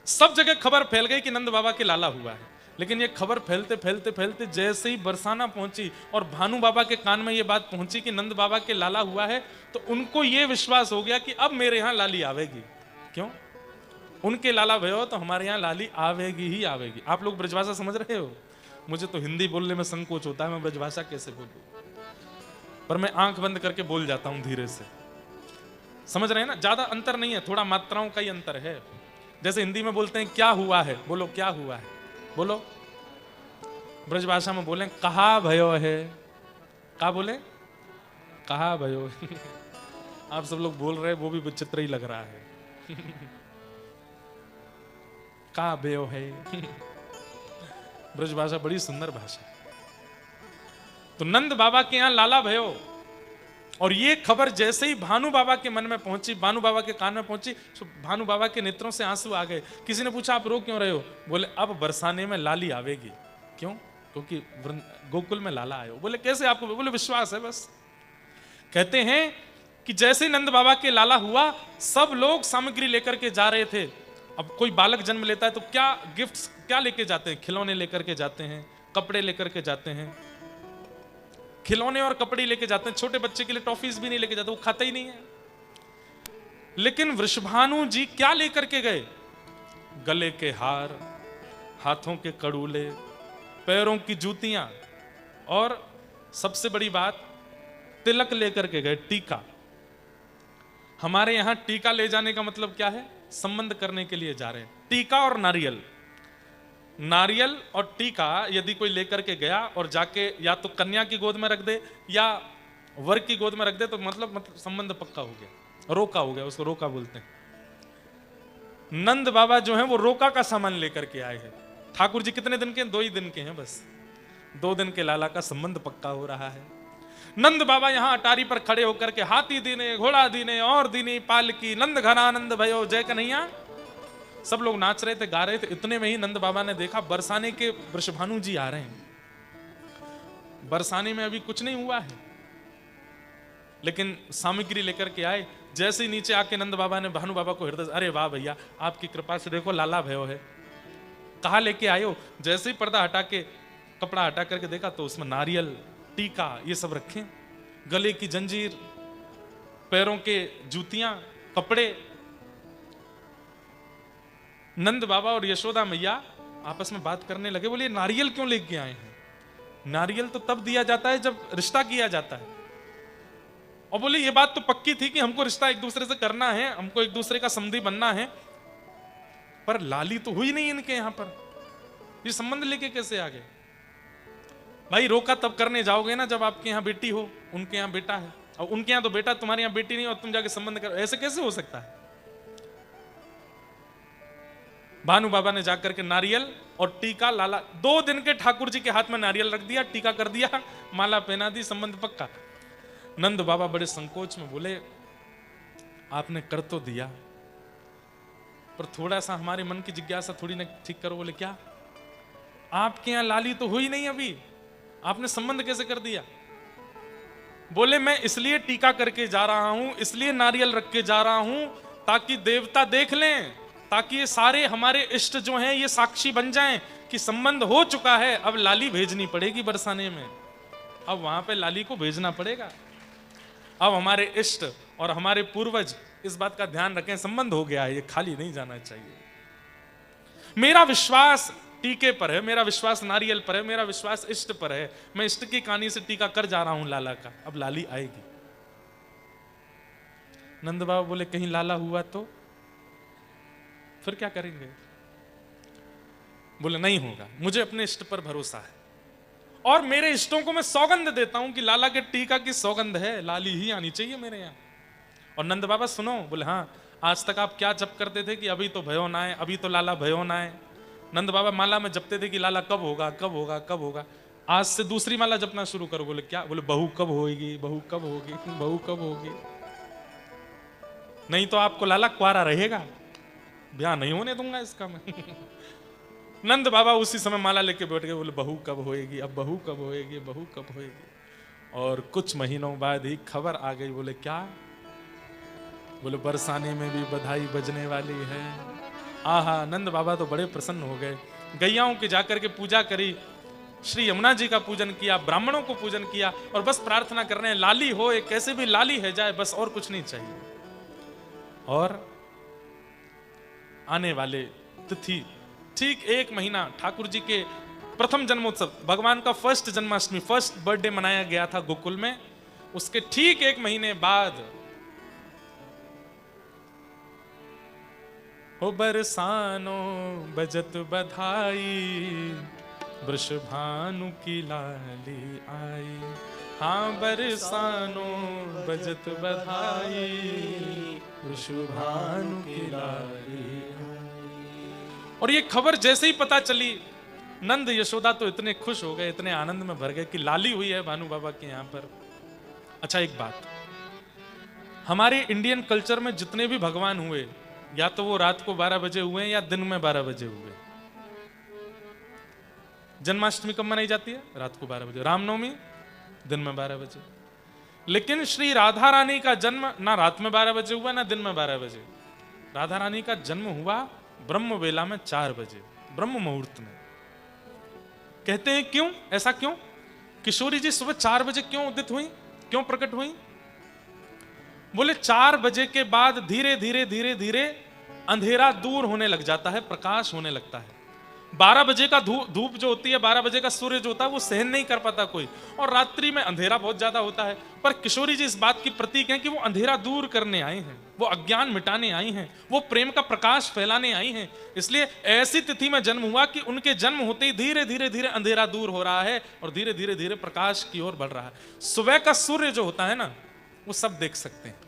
सब जगह खबर फैल गई कि नंद बाबा के लाला हुआ है, लेकिन ये खबर फैलते फैलते फैलते जैसे ही बरसाना पहुंची और भानु बाबा के कान में ये बात पहुंची कि नंद बाबा के लाला हुआ है, तो उनको ये विश्वास हो गया कि अब मेरे यहाँ लाली आवेगी। क्यों? उनके लाला भयो तो हमारे यहाँ लाली आवेगी ही आवेगी। आप लोग ब्रजभाषा समझ रहे हो? मुझे तो हिंदी बोलने में संकोच होता है, मैं ब्रजभाषा कैसे बोलूं, पर मैं आंख बंद करके बोल जाता हूं धीरे से। समझ रहे हैं ना? ज्यादा अंतर नहीं है, थोड़ा मात्राओं का ही अंतर है। जैसे हिंदी में बोलते हैं क्या हुआ है, बोलो क्या हुआ है, बोलो। ब्रजभाषा में बोले कहा भयो है, क्या बोले? कहा भयो है। आप सब लोग बोल रहे हैं, वो भी विचित्र ही लग रहा है। का भयो है। ब्रजभाषा बड़ी सुंदर भाषा। तो नंद बाबा के यहां लाला भयो, और ये खबर जैसे ही भानु बाबा के मन में पहुंची, भानु बाबा के कान में पहुंची, तो भानु बाबा के नेत्रों से आंसू आ गए। किसी ने पूछा आप रो क्यों रहे हो? बोले अब बरसाने में लाली आवेगी। क्यों? क्योंकि गोकुल में लाला आए हो। बोले कैसे आपको? बोले विश्वास है बस। कहते हैं कि जैसे ही नंद बाबा के लाला हुआ, सब लोग सामग्री लेकर के जा रहे थे। अब कोई बालक जन्म लेता है तो क्या गिफ्ट्स क्या लेके जाते हैं? खिलौने लेकर के जाते हैं, कपड़े लेकर के जाते हैं। खिलौने और कपड़े लेके जाते हैं। छोटे बच्चे के लिए टॉफीज भी नहीं लेके जाते, वो खाता ही नहीं है। लेकिन वृषभानु जी क्या लेकर के गए? गले के हार, हाथों के कड़ूले, पैरों की जूतियां, और सबसे बड़ी बात तिलक लेकर के गए, टीका। हमारे यहां टीका ले जाने का मतलब क्या है? संबंध करने के लिए जा रहे हैं। टीका और नारियल, नारियल और टीका यदि कोई लेकर के गया और जाके या तो कन्या की गोद में रख दे या वर की गोद में रख दे, तो मतलब संबंध पक्का हो गया, रोका हो गया, उसको रोका बोलते हैं। नंद बाबा जो हैं वो रोका का सामान लेकर के आए हैं। ठाकुर जी कितने दिन के? 2 ही दिन के हैं बस। 2 दिन के लाला का संबंध पक्का हो रहा है। नंद बाबा यहां अटारी पर खड़े होकर के हाथी दीने, घोड़ा दीने और दीनी पालकी, नंद घनानंद भयो जय कन्हैया, सब लोग नाच रहे थे, गा रहे थे। इतने में ही नंद बाबा ने देखा बरसाने के वृषभानु जी आ रहे हैं। बरसाने में अभी कुछ नहीं हुआ है, लेकिन सामग्री लेकर के आए। जैसे ही नीचे आके नंद बाबा ने भानु बाबा को हृदय, अरे वाह भैया, आपकी कृपा से देखो लाला भयो है। कहाँ लेके आए हो? जैसे ही पर्दा हटा के, कपड़ा हटा करके देखा तो उसमें नारियल, टीका, ये सब रखे, गले की जंजीर, पैरों के जूतियां, कपड़े। नंद बाबा और यशोदा मैया आपस में बात करने लगे। बोले नारियल क्यों लेके आए हैं? नारियल तो तब दिया जाता है जब रिश्ता किया जाता है। और बोले ये बात तो पक्की थी कि हमको रिश्ता एक दूसरे से करना है, हमको एक दूसरे का समधी बनना है, पर लाली तो हुई नहीं इनके यहां पर, ये संबंध लेके कैसे आ गए? भाई रोका तब करने जाओगे ना जब आपके यहाँ बेटी हो, उनके यहाँ बेटा है, और उनके यहाँ तो बेटा, तुम्हारे यहाँ बेटी नहीं, और तुम जाके संबंध करो, ऐसे कैसे हो सकता है? भानु बाबा ने जाकर के नारियल और टीका, लाला 2 दिन के ठाकुर जी के हाथ में नारियल रख दिया, टीका कर दिया, माला पहना दी, संबंध पक्का। नंद बाबा बड़े संकोच में बोले आपने कर तो दिया, पर थोड़ा सा हमारे मन की जिज्ञासा थोड़ी ना ठीक करो। बोले क्या? आपके यहां लाली तो हुई नहीं अभी, आपने संबंध कैसे कर दिया? बोले मैं इसलिए टीका करके जा रहा हूं, इसलिए नारियल रख के जा रहा हूं, ताकि देवता देख लें, ताकि ये सारे हमारे इष्ट जो हैं ये साक्षी बन जाएं कि संबंध हो चुका है। अब लाली भेजनी पड़ेगी बरसाने में, अब वहां पे लाली को भेजना पड़ेगा। अब हमारे इष्ट और हमारे पूर्वज इस बात का ध्यान रखें, संबंध हो गया है, ये खाली नहीं जाना चाहिए। मेरा विश्वास टीके पर है, मेरा विश्वास नारियल पर है, मेरा विश्वास इष्ट पर है। मैं इष्ट की कहानी से टीका कर जा रहा हूं लाला का, अब लाली आएगी। नंद बाबा बोले कहीं लाला हुआ तो फिर क्या करेंगे? बोले नहीं होगा, मुझे अपने इष्ट पर भरोसा है, और मेरे इष्टों को मैं सौगंध देता हूं कि लाला के टीका की सौगंध है, लाली ही आनी चाहिए मेरे यहां। और नंद बाबा सुनो, बोले हाँ, आज तक आप क्या जप करते थे कि अभी तो भयो ना आए, अभी तो लाला भयो ना आए। नंद बाबा माला में जपते थे कि लाला कब होगा, कब होगा, कब होगा। आज से दूसरी माला जपना शुरू करो। बोले क्या? बोले बहू कब होगी, बहू कब होगी, बहू कब होगी, नहीं तो आपको लाला कुआरा रहेगा, ब्याह नहीं होने दूंगा इसका मैं। नंद बाबा उसी समय माला लेके बैठ गए। बोले बहू कब होएगी, अब बहू कब होएगी, बहू कब होएगी। और कुछ महीनों बाद ही खबर आ गई। बोले क्या? बोले बरसाने में भी बधाई बजने वाली है। आहा, नंद बाबा तो बड़े प्रसन्न हो गए। गैयाओं की जाकर के पूजा करी, श्री यमुना जी का पूजन किया, ब्राह्मणों को पूजन किया और बस प्रार्थना कर रहे हैं लाली हो, एक कैसे भी लाली है जाए, बस और कुछ नहीं चाहिए। और आने वाले तिथि ठीक 1 महीना ठाकुर जी के प्रथम जन्मोत्सव, भगवान का फर्स्ट जन्माष्टमी, फर्स्ट बर्थडे मनाया गया था गोकुल में, उसके ठीक 1 महीने बाद हो बरसानो बजत बधाई, वृषभानु की लाली आई। हाँ बरसानो बजत बधाई, वृषभानु की लाली आई। और ये खबर जैसे ही पता चली, नंद यशोदा तो इतने खुश हो गए, इतने आनंद में भर गए कि लाली हुई है भानु बाबा के यहाँ पर। अच्छा एक बात, हमारे इंडियन कल्चर में जितने भी भगवान हुए, या तो वो रात को 12 बजे हुए या दिन में 12 बजे हुए। जन्माष्टमी कब मनाई जाती है? रात को 12 बजे। रामनवमी दिन में 12 बजे। लेकिन श्री राधा रानी का जन्म ना रात में 12 बजे हुआ ना दिन में 12 बजे। राधा रानी का जन्म हुआ ब्रह्म वेला में 4 बजे, ब्रह्म मुहूर्त में। कहते हैं क्यों, ऐसा क्यों? किशोरी जी सुबह 4 बजे क्यों उदित हुई, क्यों प्रकट हुई? बोले 4 बजे के बाद धीरे धीरे धीरे धीरे अंधेरा दूर होने लग जाता है, प्रकाश होने लगता है। 12 बजे का धूप जो होती है, 12 बजे का सूर्य जो होता है, वो सहन नहीं कर पाता कोई, और रात्रि में अंधेरा बहुत ज्यादा होता है। पर किशोरी जी इस बात की प्रतीक हैं कि वो अंधेरा दूर करने आई हैं, वो अज्ञान मिटाने आई हैं, वो प्रेम का प्रकाश फैलाने आई हैं। इसलिए ऐसी तिथि में जन्म हुआ कि उनके जन्म होते ही धीरे धीरे धीरे अंधेरा दूर हो रहा है और धीरे धीरे धीरे प्रकाश की ओर बढ़ रहा है। सुबह का सूर्य जो होता है ना, वो सब देख सकते हैं।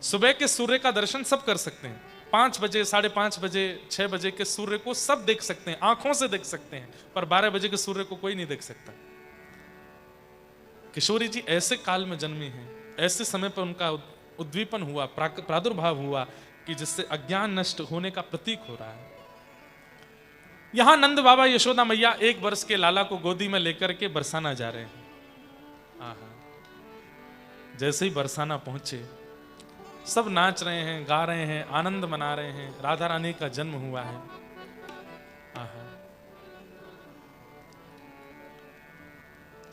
सुबह के सूर्य का दर्शन सब कर सकते हैं। 5 बजे, 5:30 बजे, 6 बजे के सूर्य को सब देख सकते हैं, आंखों से देख सकते हैं। पर 12 बजे के सूर्य को कोई नहीं देख सकता। किशोरी जी ऐसे काल में जन्मी हैं, ऐसे समय पर उनका उद्दीपन हुआ, प्रादुर्भाव हुआ कि जिससे अज्ञान नष्ट होने का प्रतीक हो रहा है। यहां नंद बाबा यशोदा मैया 1 वर्ष के लाला को गोदी में लेकर के बरसाना जा रहे हैं। आहा, जैसे ही बरसाना पहुंचे, सब नाच रहे हैं, गा रहे हैं, आनंद मना रहे हैं, राधा रानी का जन्म हुआ है। आहा,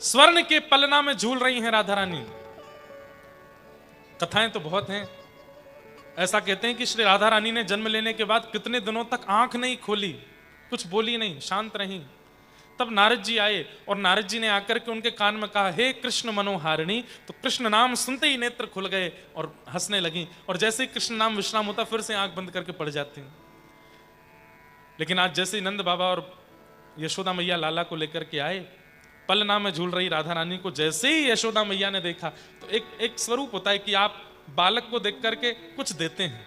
स्वर्ण के पलना में झूल रही हैं राधा रानी। कथाएं तो बहुत हैं। ऐसा कहते हैं कि श्री राधा रानी ने जन्म लेने के बाद कितने दिनों तक आंख नहीं खोली, कुछ बोली नहीं, शांत रही। तब नारद जी आए और नारद जी ने आकर के उनके कान में कहा, हे कृष्ण मनोहारिणी। तो कृष्ण नाम सुनते ही नेत्र खुल गए और हंसने लगी, और जैसे ही कृष्ण नाम विश्राम होता फिर से आंख बंद करके पड़ जाती। लेकिन आज जैसे ही नंद बाबा और यशोदा मैया लाला को लेकर के आए, पलना में झूल रही राधा रानी को जैसे ही यशोदा मैया ने देखा, तो एक स्वरूप होता है कि आप बालक को देख करके कुछ देते हैं।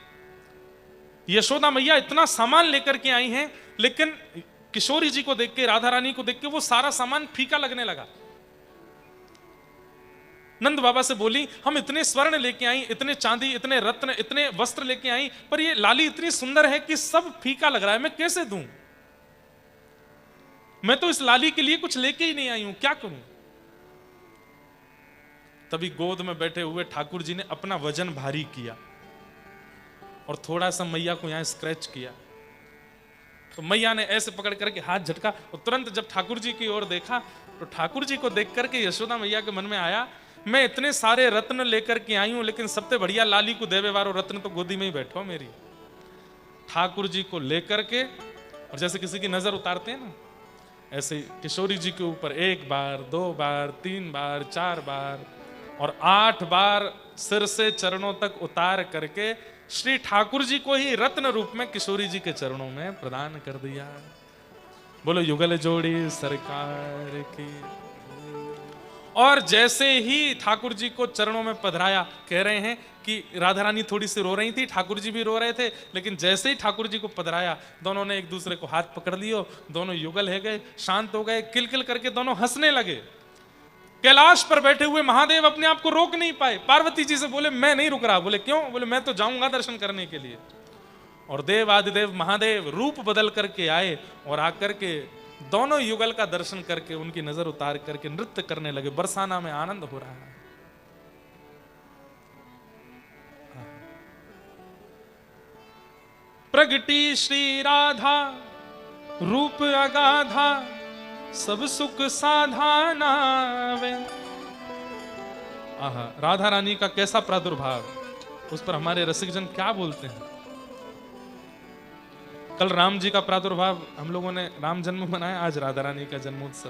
यशोदा मैया इतना सामान लेकर के आई हैं, लेकिन किशोरी जी को देख के, राधा रानी को देख के वो सारा सामान फीका लगने लगा। नंद बाबा से बोली, हम इतने स्वर्ण लेके आई, इतने चांदी, इतने रत्न, इतने वस्त्र लेके आई, पर ये लाली इतनी सुंदर है कि सब फीका लग रहा है, मैं कैसे दूं? मैं तो इस लाली के लिए कुछ लेके ही नहीं आई हूं, क्या करूं? तभी गोद में बैठे हुए ठाकुर जी ने अपना वजन भारी किया और थोड़ा सा मैया को यहां स्क्रैच किया। तो मैया ने ऐसे पकड़ करके हाथ झटका, और तुरंत जब ठाकुर जी की ओर देखा, तो ठाकुर जी को देख करके यशोदा मैया के मन में आया, मैं इतने सारे रत्न लेकर के आई हूं, लेकिन सबसे बढ़िया लाली को देवे वारो रत्न तो गोदी में ही बैठो मेरी। ठाकुर जी को लेकर के, और जैसे किसी की नजर उतारते हैं ना, ऐसे किशोरी जी के ऊपर 1 बार, 2 बार, 3 बार, 4 बार और 8 बार सिर से चरणों तक उतार करके श्री ठाकुर जी को ही रत्न रूप में किशोरी जी के चरणों में प्रदान कर दिया। बोलो युगल जोड़ी सरकार की। और जैसे ही ठाकुर जी को चरणों में पधराया, कह रहे हैं कि राधा रानी थोड़ी सी रो रही थी, ठाकुर जी भी रो रहे थे, लेकिन जैसे ही ठाकुर जी को पधराया, दोनों ने एक दूसरे को हाथ पकड़ लियो, दोनों युगल है गए, शांत हो गए, किलकिल करके दोनों हंसने लगे। कैलाश पर बैठे हुए महादेव अपने आप को रोक नहीं पाए। पार्वती जी से बोले, मैं नहीं रुक रहा। बोले क्यों? बोले मैं तो जाऊंगा दर्शन करने के लिए। और देव आदिदेव महादेव रूप बदल करके आए और आकर के दोनों युगल का दर्शन करके उनकी नजर उतार करके नृत्य करने लगे। बरसाना में आनंद हो रहा है। प्रगटी श्री राधा रूप अगाधा सब सुख साधा नावे। आहा, राधा रानी का कैसा प्रादुर्भाव, उस पर हमारे रसिकजन क्या बोलते हैं। कल राम जी का प्रादुर्भाव, हम लोगों ने राम जन्म मनाया, आज राधा रानी का जन्मोत्सव।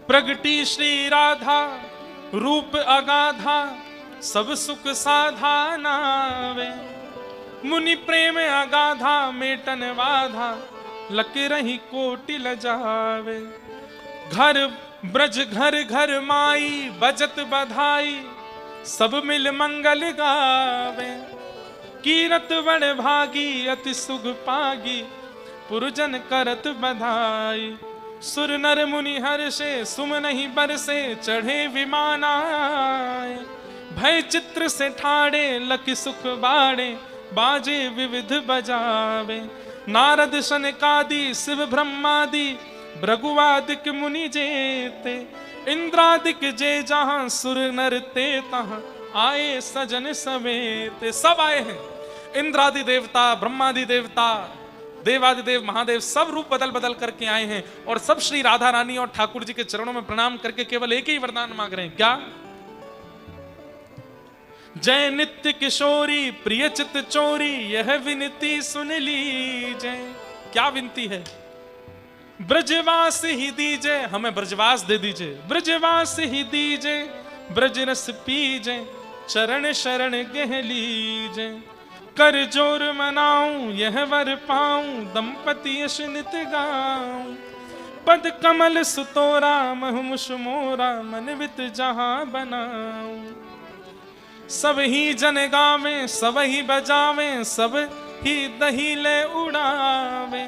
प्रगटी श्री राधा रूप अगाधा सब सुख साधा नावे। मुनि प्रेम अगाधा मेटन वाधा लक रही कोटि लजावे। घर ब्रज घर घर माई बजत बधाई सब मिल मंगल गावे। कीरत बड़ भागी अति सुख पागी पुरजन करत बधाई। सुर नर मुनि हर्षे सुम नहीं बरसे चढ़े विमानाए। भय चित्र से ठाड़े लखि सुख बाड़े बाजे विविध बजावे। नारद शनकादि शिव ब्रह्मादि भृगुवादिक मुनि जेते। इंद्रादिक जे जहां सुर नर ते तहां आए सजन समेते। सब आए हैं, इंद्रादि देवता ब्रह्मादि देवता देवादिदेव महादेव सब रूप बदल बदल करके आए हैं और सब श्री राधा रानी और ठाकुर जी के चरणों में प्रणाम करके केवल एक ही वरदान मांग रहे हैं। क्या? जय नित्य किशोरी प्रिय चित चोरी यह विनती सुन लीजिए। क्या विनती है? ब्रजवास ही दीजिए, हमें ब्रजवास दे दीजिए। ब्रजवास ही दीजिए ब्रज रस पीजे चरण शरण गह लीजिए। कर जोर मनाऊं यह वर पाऊं दंपति यश नित गाऊं। पद कमल सुतोरा महमुष मोरा मन वित जहां बनाऊं। सब ही जन गावे सब ही बजावे सब ही दही ले उड़ावे।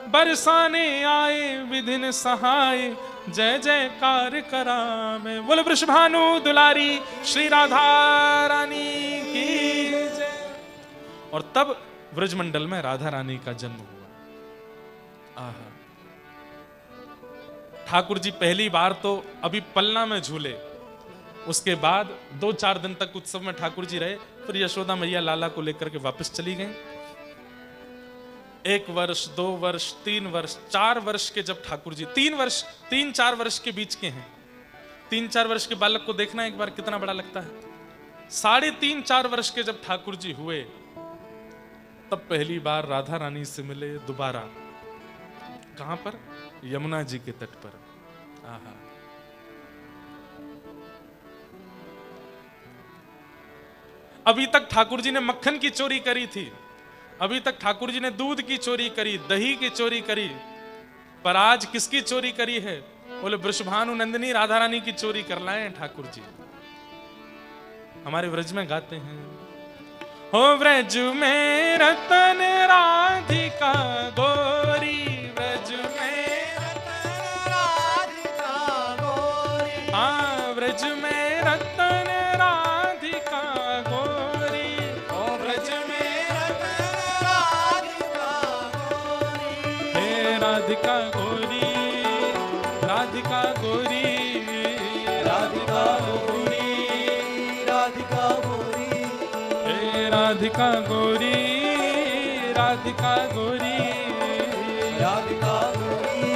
बरसाने आए विधिन सहाय जय जयकार करावे। बोल वृषभानु दुलारी श्री राधा रानी की जय। और तब व्रजमंडल में राधा रानी का जन्म हुआ। आहा, ठाकुर जी पहली बार तो अभी पलना में झूले, उसके बाद 2-4 दिन तक उत्सव में ठाकुर जी रहे। फिर यशोदा मैया लाला को लेकर के वापस चली गई। 1 वर्ष 2 वर्ष 3 वर्ष 4 वर्ष के जब ठाकुर जी 3-4 वर्ष के बीच के हैं। 3-4 वर्ष के बालक को देखना एक बार कितना बड़ा लगता है। 3.5-4 वर्ष के जब ठाकुर जी हुए तब पहली बार राधा रानी से मिले दोबारा। कहां पर? यमुना जी के तट पर। आहा, अभी तक ठाकुर जी ने मक्खन की चोरी करी थी, अभी तक ठाकुर जी ने दूध की चोरी करी, दही की चोरी करी, पर आज किसकी चोरी करी है? बोले वृषभानु नंदिनी राधा रानी की चोरी कर लाए हैं ठाकुर जी। हमारे व्रज में गाते हैं, हो व्रज में रतन राधिका गोरी। व्रज में रतन राधिका गोरी। हाँ, व्रज में रतन राधिका गोरी। ओ व्रज में रतन राधिका गोरी। हे राधिका गोरी राधिका गोरी राधिका गोरी राधिका गोरी। राधिका गोरी राधिका गोरी राधिका गोरी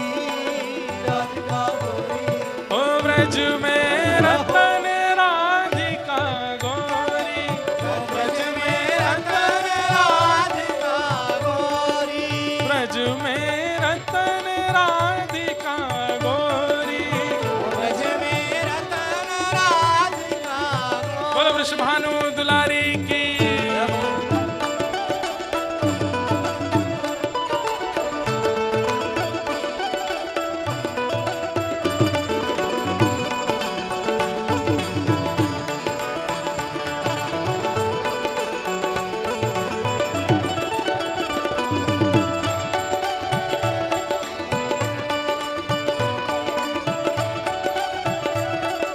राधिका गोरी। ओ व्रज में रतन राधिका गोरी। ओ व्रज में रतन राधिका गोरी। व्रज में रतन राधिका गोरी। व्रज में रतन राधिका गोरी। बोलो वृषभानु दुलारी की।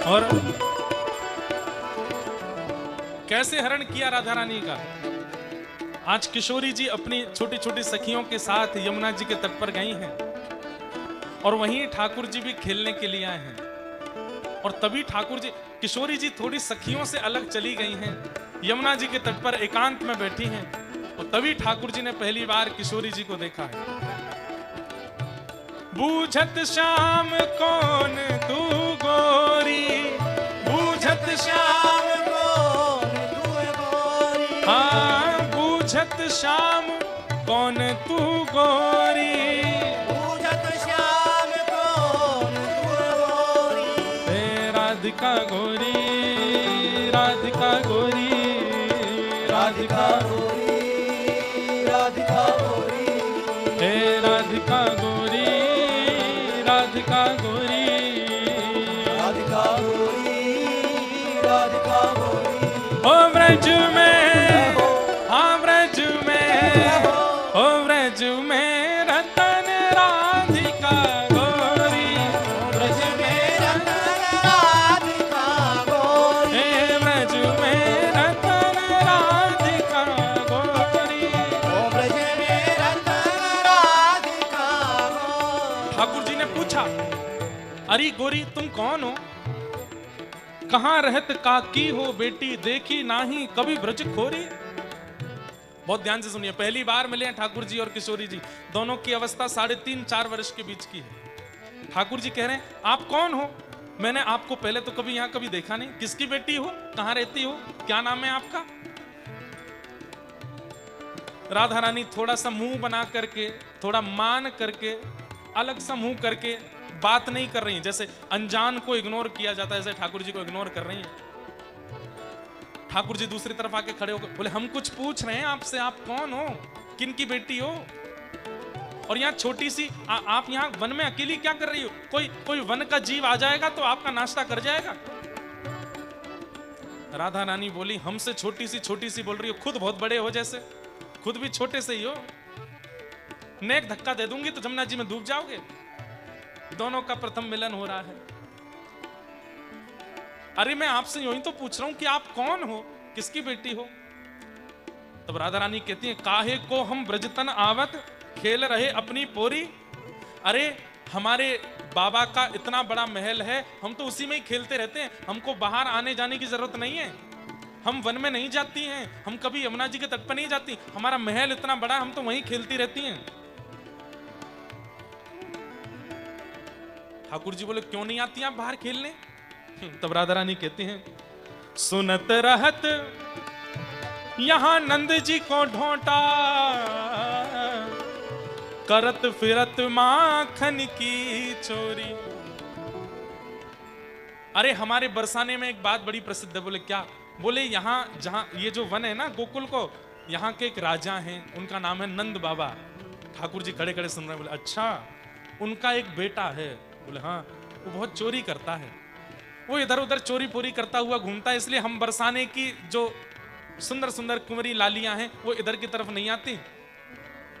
और कैसे हरण किया राधा रानी का। आज किशोरी जी अपनी छोटी छोटी सखियों के साथ यमुना जी के तट पर गई हैं और वहीं ठाकुर जी भी खेलने के लिए आए हैं। और तभी ठाकुर जी, किशोरी जी थोड़ी सखियों से अलग चली गई हैं, यमुना जी के तट पर एकांत में बैठी हैं और तभी ठाकुर जी ने पहली बार किशोरी जी को देखा है। बूझत श्याम कौन तू गोरी, बूझत श्याम कौन तू गोरी, हाँ बूझत श्याम कौन तू गोरी, बूझत श्याम कौन तू गोरी, हे राधिका गोरी, राधिका गोरी, राधिका गोरी, राधिका गोरी, हे राधिका गोरी, राधिका गोरी, राधिका गोरी, राधिका गोरी, ओ ब्रज में, हाँ ब्रज में, ओ ब्रज में रतन राधिका गोरी, ब्रज में रतन राधिका गोरी, हे ब्रज में रतन राधिका गोरी। ओ ब्रज में रतन राधिका गोरी। ठाकुर जी ने पूछा, अरे गोरी तुम कौन हो, कहाँ रहत काकी हो बेटी, देखी नाही कभी ब्रज खोरी। बहुत ध्यान से सुनिए, पहली बार मिले हैं ठाकुर जी और किशोरी जी, दोनों की अवस्था 3.5-4 वर्ष के बीच की है। ठाकुर जी कह रहे हैं आप कौन हो, मैंने आपको पहले तो कभी यहाँ कभी देखा नहीं, किसकी बेटी हो, कहाँ रहती हो, क्या नाम है आपका। राधा रानी थोड़ा सा मुंह बना करके, थोड़ा मान करके, अलग सा मुंह करके बात नहीं कर रही हैं, जैसे अनजान को इग्नोर किया जाता है, जैसे ठाकुर जी को इग्नोर कर रही हैं। ठाकुर जी दूसरी तरफ आके खड़े होकर बोले, हम कुछ पूछ रहे हैं आपसे, आप कौन हो, किन की बेटी हो, और यहाँ छोटी सी आप यहाँ वन में अकेली क्या कर रही हो, कोई वन का जीव आ जाएगा तो आपका नाश्ता कर जाएगा। राधा रानी बोली, हमसे छोटी सी बोल रही हो, खुद बहुत बड़े हो, जैसे खुद भी छोटे से ही हो, नेक धक्का दे दूंगी तो जमुना जी में डूब जाओगे। दोनों का प्रथम मिलन हो रहा है। अरे मैं आपसे यूं ही तो पूछ रहा हूं कि आप कौन हो, किसकी बेटी हो। तब राधा रानी कहती है, काहे को हम ब्रजतन आवत, खेल रहे अपनी पोरी। अरे हमारे बाबा का इतना बड़ा महल है, हम तो उसी में ही खेलते रहते हैं, हमको बाहर आने जाने की जरूरत नहीं है, हम वन में नहीं जाती हैं, हम कभी यमुना जी के तट पर नहीं जाती, हमारा महल इतना बड़ा, हम तो वहीं खेलती रहती हैं। ठाकुर जी बोले, क्यों नहीं आती आप बाहर खेलने। तब राधा रानी कहती हैं, सुनत रहत यहां नंद जी को ढोंटा, करत फिरत माखन की चोरी। अरे हमारे बरसाने में एक बात बड़ी प्रसिद्ध है। बोले क्या, बोले यहाँ जहां ये जो वन है ना गोकुल को, यहाँ के एक राजा हैं, उनका नाम है नंद बाबा। ठाकुर जी खड़े खड़े सुन रहे हैं। बोले अच्छा, उनका एक बेटा है। बोले हाँ, वो बहुत चोरी करता है, वो इधर उधर चोरी पोरी करता हुआ घूमता है, इसलिए हम बरसाने की जो सुंदर सुंदर कुंवरी लालियां हैं वो इधर की तरफ नहीं आती,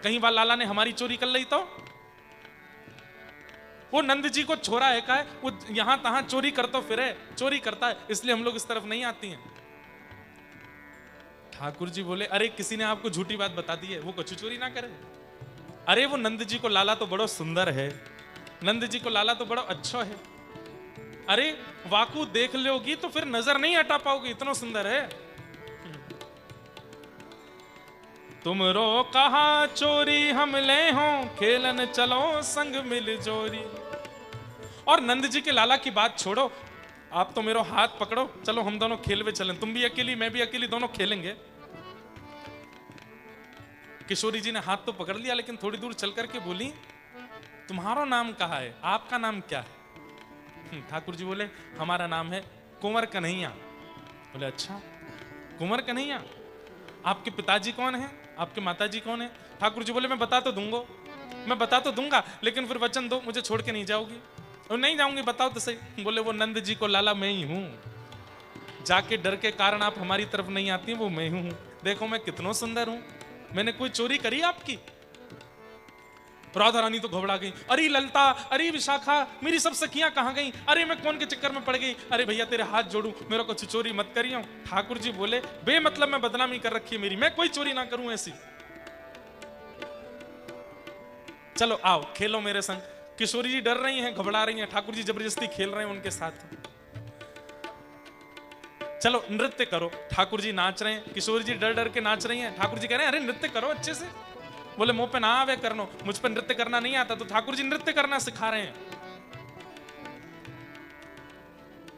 कहीं बार लाला ने हमारी चोरी कर ली तो। वो नंद जी को छोरा है का है, वो यहां तहां चोरी करता फिरे, चोरी करता है, इसलिए हम लोग इस तरफ नहीं आती हैं। ठाकुर जी बोले, अरे किसी ने आपको झूठी बात बता दी है, वो कुछ चोरी ना करे। अरे वो नंद जी को लाला तो बड़ो सुंदर है, नंद जी को लाला तो बड़ा अच्छा है। अरे वाकू देख लोगी तो फिर नजर नहीं हटा पाओगी, इतना सुंदर है। तुम रो कहा चोरी हम ले हो, खेलन चलो संग मिल जोरी। और नंद जी के लाला की बात छोड़ो, आप तो मेरा हाथ पकड़ो, चलो हम दोनों खेलवे चलें, तुम भी अकेली मैं भी अकेली, दोनों खेलेंगे। किशोरी जी ने हाथ तो पकड़ लिया, लेकिन थोड़ी दूर चल करके बोली, तुम्हारा नाम कहाँ है, आपका नाम क्या है। ठाकुर जी बोले, हमारा नाम है कुंवर कन्हैया। बोले अच्छा, कुंवर कन्हैया, आपके पिताजी कौन है, आपके माताजी कौन है। ठाकुर जी बोले, मैं बता तो दूंगा, लेकिन फिर वचन दो मुझे छोड़ के नहीं जाओगी। और नहीं जाऊंगी, बताओ तो सही। बोले, वो नंद जी को लाला मैं ही हूं, जाके डर के कारण आप हमारी तरफ नहीं आती, वो मैं हूं। देखो मैं कितना सुंदर हूं, मैंने कोई चोरी करी आपकी। राधा रानी तो घबरा गई, अरे ललता, अरे विशाखा, मेरी सब सखियां कहां गई, अरे मैं कौन के चक्कर में पड़ गई, अरे भैया तेरे हाथ जोड़ू, मेरा को चोरी मत करियो। ठाकुर जी बोले, बेमतलब में बदनामी कर रखी है मेरी, मैं कोई चोरी ना करूं ऐसी। चलो आओ खेलो मेरे संग। किशोरी जी डर रही हैं, घबरा रही हैं, ठाकुर जी जबरदस्ती खेल रहे हैं उनके साथ। चलो नृत्य करो। ठाकुर जी नाच रहे हैं, किशोरी जी डर डर के नाच रही हैं। ठाकुर जी कह रहे हैं अरे नृत्य करो अच्छे से। बोले मुंह पे ना आवे करनो, मुझ पर नृत्य करना नहीं आता। तो ठाकुर जी नृत्य करना सिखा रहे हैं।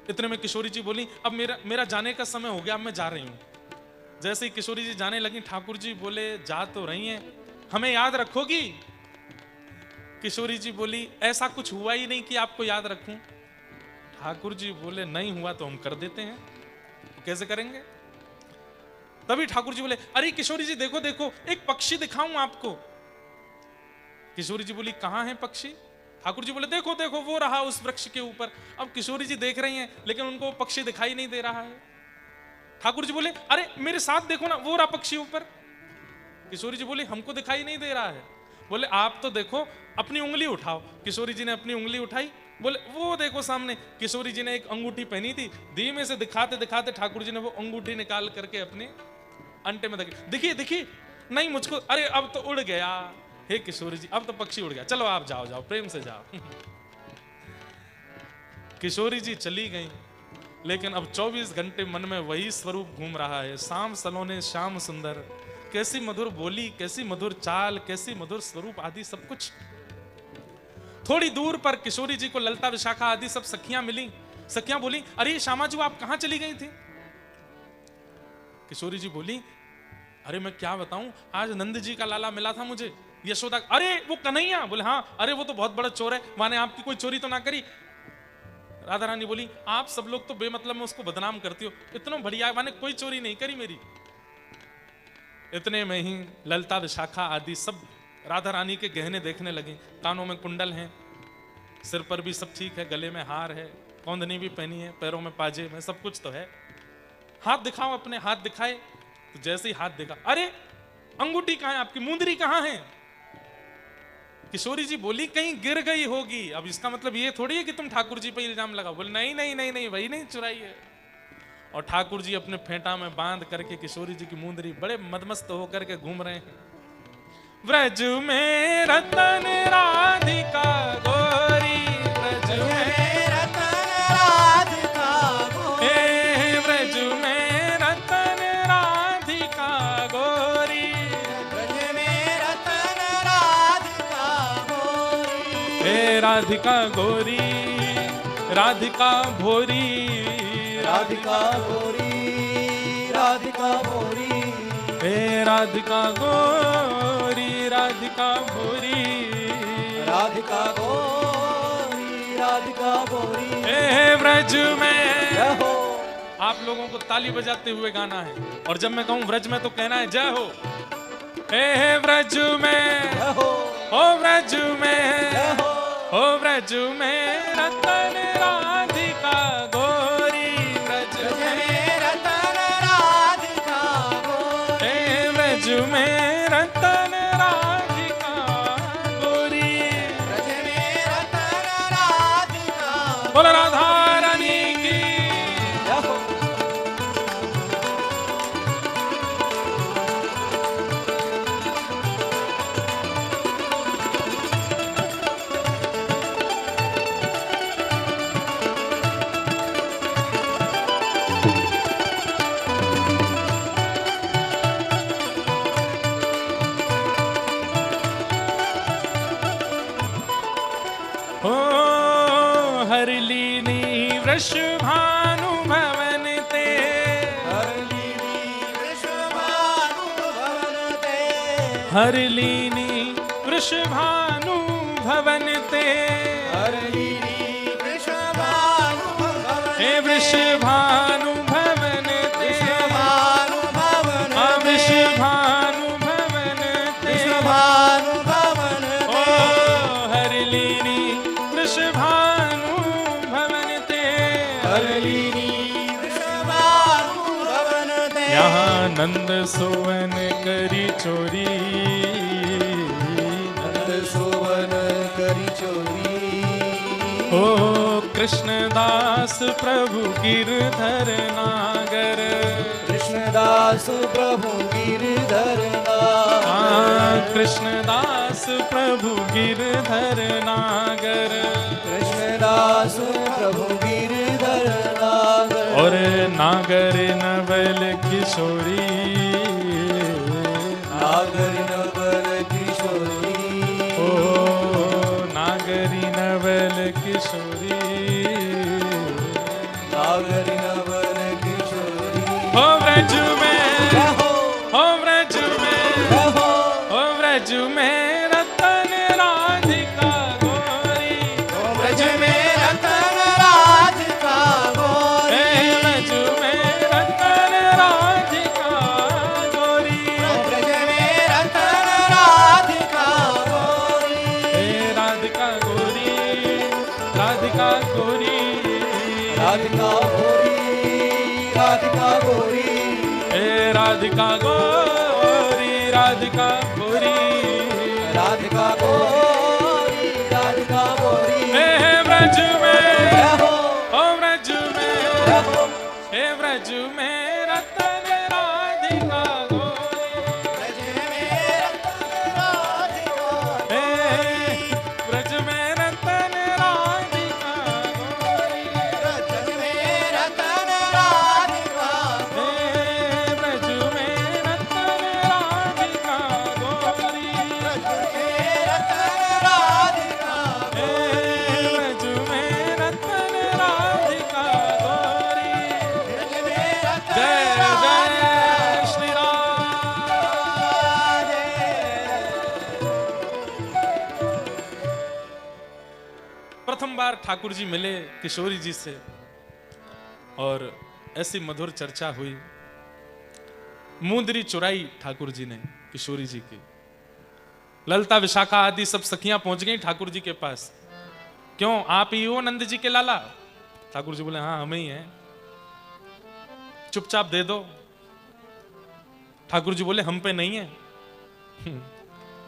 इतने में किशोरी जी बोली अब मेरा जाने का समय हो गया, अब मैं जा रही हूं। जैसे ही किशोरी जी जाने लगी, ठाकुर जी बोले जा तो रही हैं, हमें याद रखोगी? किशोरी जी बोली ऐसा कुछ हुआ ही नहीं कि आपको याद रखूं। ठाकुर जी बोले नहीं हुआ तो हम कर देते हैं। तो कैसे करेंगे? तभी ठाकुर जी बोले अरे किशोरी जी देखो देखो, एक पक्षी दिखाऊं आपको। किशोरी जी बोली कहां है पक्षी? ठाकुर जी बोले देखो देखो वो रहा उस वृक्ष के ऊपर। अब किशोरी जी देख रही हैं लेकिन उनको वो पक्षी दिखाई नहीं दे रहा है। ठाकुर जी बोले अरे मेरे साथ देखो ना, वो रहा पक्षी ऊपर। किशोरी जी बोली हमको दिखाई नहीं दे रहा है। बोले आप तो देखो, अपनी उंगली उठाओ। किशोरी जी ने अपनी उंगली उठाई। बोले वो देखो सामने। किशोरी जी ने एक अंगूठी पहनी थी, धीमे से दिखाते दिखाते ठाकुर जी ने वो अंगूठी निकाल करके अपने अंटे में देखी। देखिए देखिए, नहीं मुझको, अरे अब तो उड़ गया। हे किशोरी जी अब तो पक्षी उड़ गया, चलो आप जाओ जाओ प्रेम से जाओ। किशोरी जी चली गई, लेकिन अब 24 घंटे मन में वही स्वरूप घूम रहा है। शाम सलोने श्याम सुंदर, कैसी मधुर बोली, कैसी मधुर चाल, कैसी मधुर स्वरूप आदि सब कुछ। थोड़ी दूर पर किशोरी जी को ललता विशाखा आदि सब सखियां मिली। सखियां बोली अरे श्यामा जी आप कहां चली गई थी? किशोरी जी बोली अरे मैं क्या बताऊं, आज नंद जी का लाला मिला था मुझे। यशोदा अरे वो कन्हैया? बोले हाँ। अरे वो तो बहुत बड़ा चोर है, माने आपकी कोई चोरी तो ना करी? राधा रानी बोली आप सब लोग तो बेमतलब में उसको बदनाम करती हो, इतना बढ़िया माने कोई चोरी नहीं करी मेरी। इतने में ही ललता विशाखा आदि सब राधा रानी के गहने देखने लगी। कानों में कुंडल हैं, सिर पर भी सब ठीक है, गले में हार है, कौंधनी भी पहनी है, पैरों में पाजे में, सब कुछ तो है। हाथ दिखाओ अपने। हाथ दिखाए तो जैसे ही हाथ देखा अरे अंगूठी कहां है आपकी, मुंदरी कहां है? किशोरी जी बोली कहीं गिर गई होगी। अब इसका मतलब ये थोड़ी है कि तुम ठाकुर जी पे इल्जाम लगाओ। बोले नहीं नहीं नहीं नहीं, वही नहीं चुराई है। और ठाकुर जी अपने फेंटा में बांध करके किशोरी जी की मुंदरी बड़े मदमस्त होकर के घूम रहे हैं। व्रज में रतन राधिका गोरी, व्रज में रतन राधिका गोरी, व्रज में रतन राधिका गोरी, व्रज में रतन राधिका गोरी, हे राधिका गोरी, राधिका भोरी, राधिका गोरी, राधिका गोरी, हे राधिका गोरी, राधिका भोरी, राधिका गोरी, राधिका गोरी, हे व्रज में। जय हो। आप लोगों को ताली बजाते हुए गाना है, और जब मैं कहूं व्रज में तो कहना है जय हो। हे व्रज में, जय हो, ओ व्रज में, जय हो, ओ व्रज में रतन राधिका गोरी, व्रज व्रज में, में रतन राधिका गोरी, हे व्रज में रतन राधिका गोरी। व्रज में रतन राधिका बोल राधा रानी की। जय हो। ओ हरलीनी वृषभानु भवन ते, हरलीनी वृषभानु भवन ते, हरलीनी वृषभानु भवन ते, हरलीनी वृषभानु भवन हे ते, वृषभानु भवन ते, वृषभानु भवन आ ते, वृषभानु भवन ते, वृषभानु भवन ओ ते, हरलीनी वृषभानु भवन ते, हरलीनी वृषभानु भवन ते, यहाँ नंद सुवन करी चोरी, नंद सुवन करी चोरी, ओ कृष्णदास प्रभु गिरधर नागर, कृष्णदास प्रभु गिरधर नागर, कृष्णदास प्रभु गिरधर नागर, कृष्णदास प्रभु गिरधर नागर, और और नागर नवल किशोरी, नागर नवल किशोरी, ओ नागरी नवल किशोरी, नागर नवल किशोरी। हो व्रज में, रहो, हो व्रज में, रहो, हो व्रज में रतन राधिका गोरी, ब्रज में रतन राधिका गोरी, व्रज में रतन राधिका गोरी, ब्रज में रतन राधिका गोरी, राधिका गोरी, राधिका गोरी, राधिका गोरी, राधिका गोरी, राधिका गोरी, राधिका गोरी, राधिका गोरी, राधिका गोरी। व्रज में, रहो, ओ व्रज में, रहो, हे व्रज में रतन राधिका गोरी, ब्रज में रतन राधिका हे व्रज में रतन राधिका गोरी, ब्रज में रतन राधिका हे व्रज में रतन राधिका गोरी, ब्रज में रतन राधिका हे व्रज में रतन राधिका गोरी। ब्रज में रतन जय जय श्री राम। राधे। प्रथम बार ठाकुर जी मिले किशोरी जी से और ऐसी मधुर चर्चा हुई। मुंदरी चुराई ठाकुर जी ने किशोरी जी की। ललता विशाखा आदि सब सखियां पहुंच गई ठाकुर जी के पास। क्यों, आप ही हो नंद जी के लाला? ठाकुर जी बोले हाँ हम ही हैं, चुपचाप दे दो। ठाकुर जी बोले हम पे नहीं है।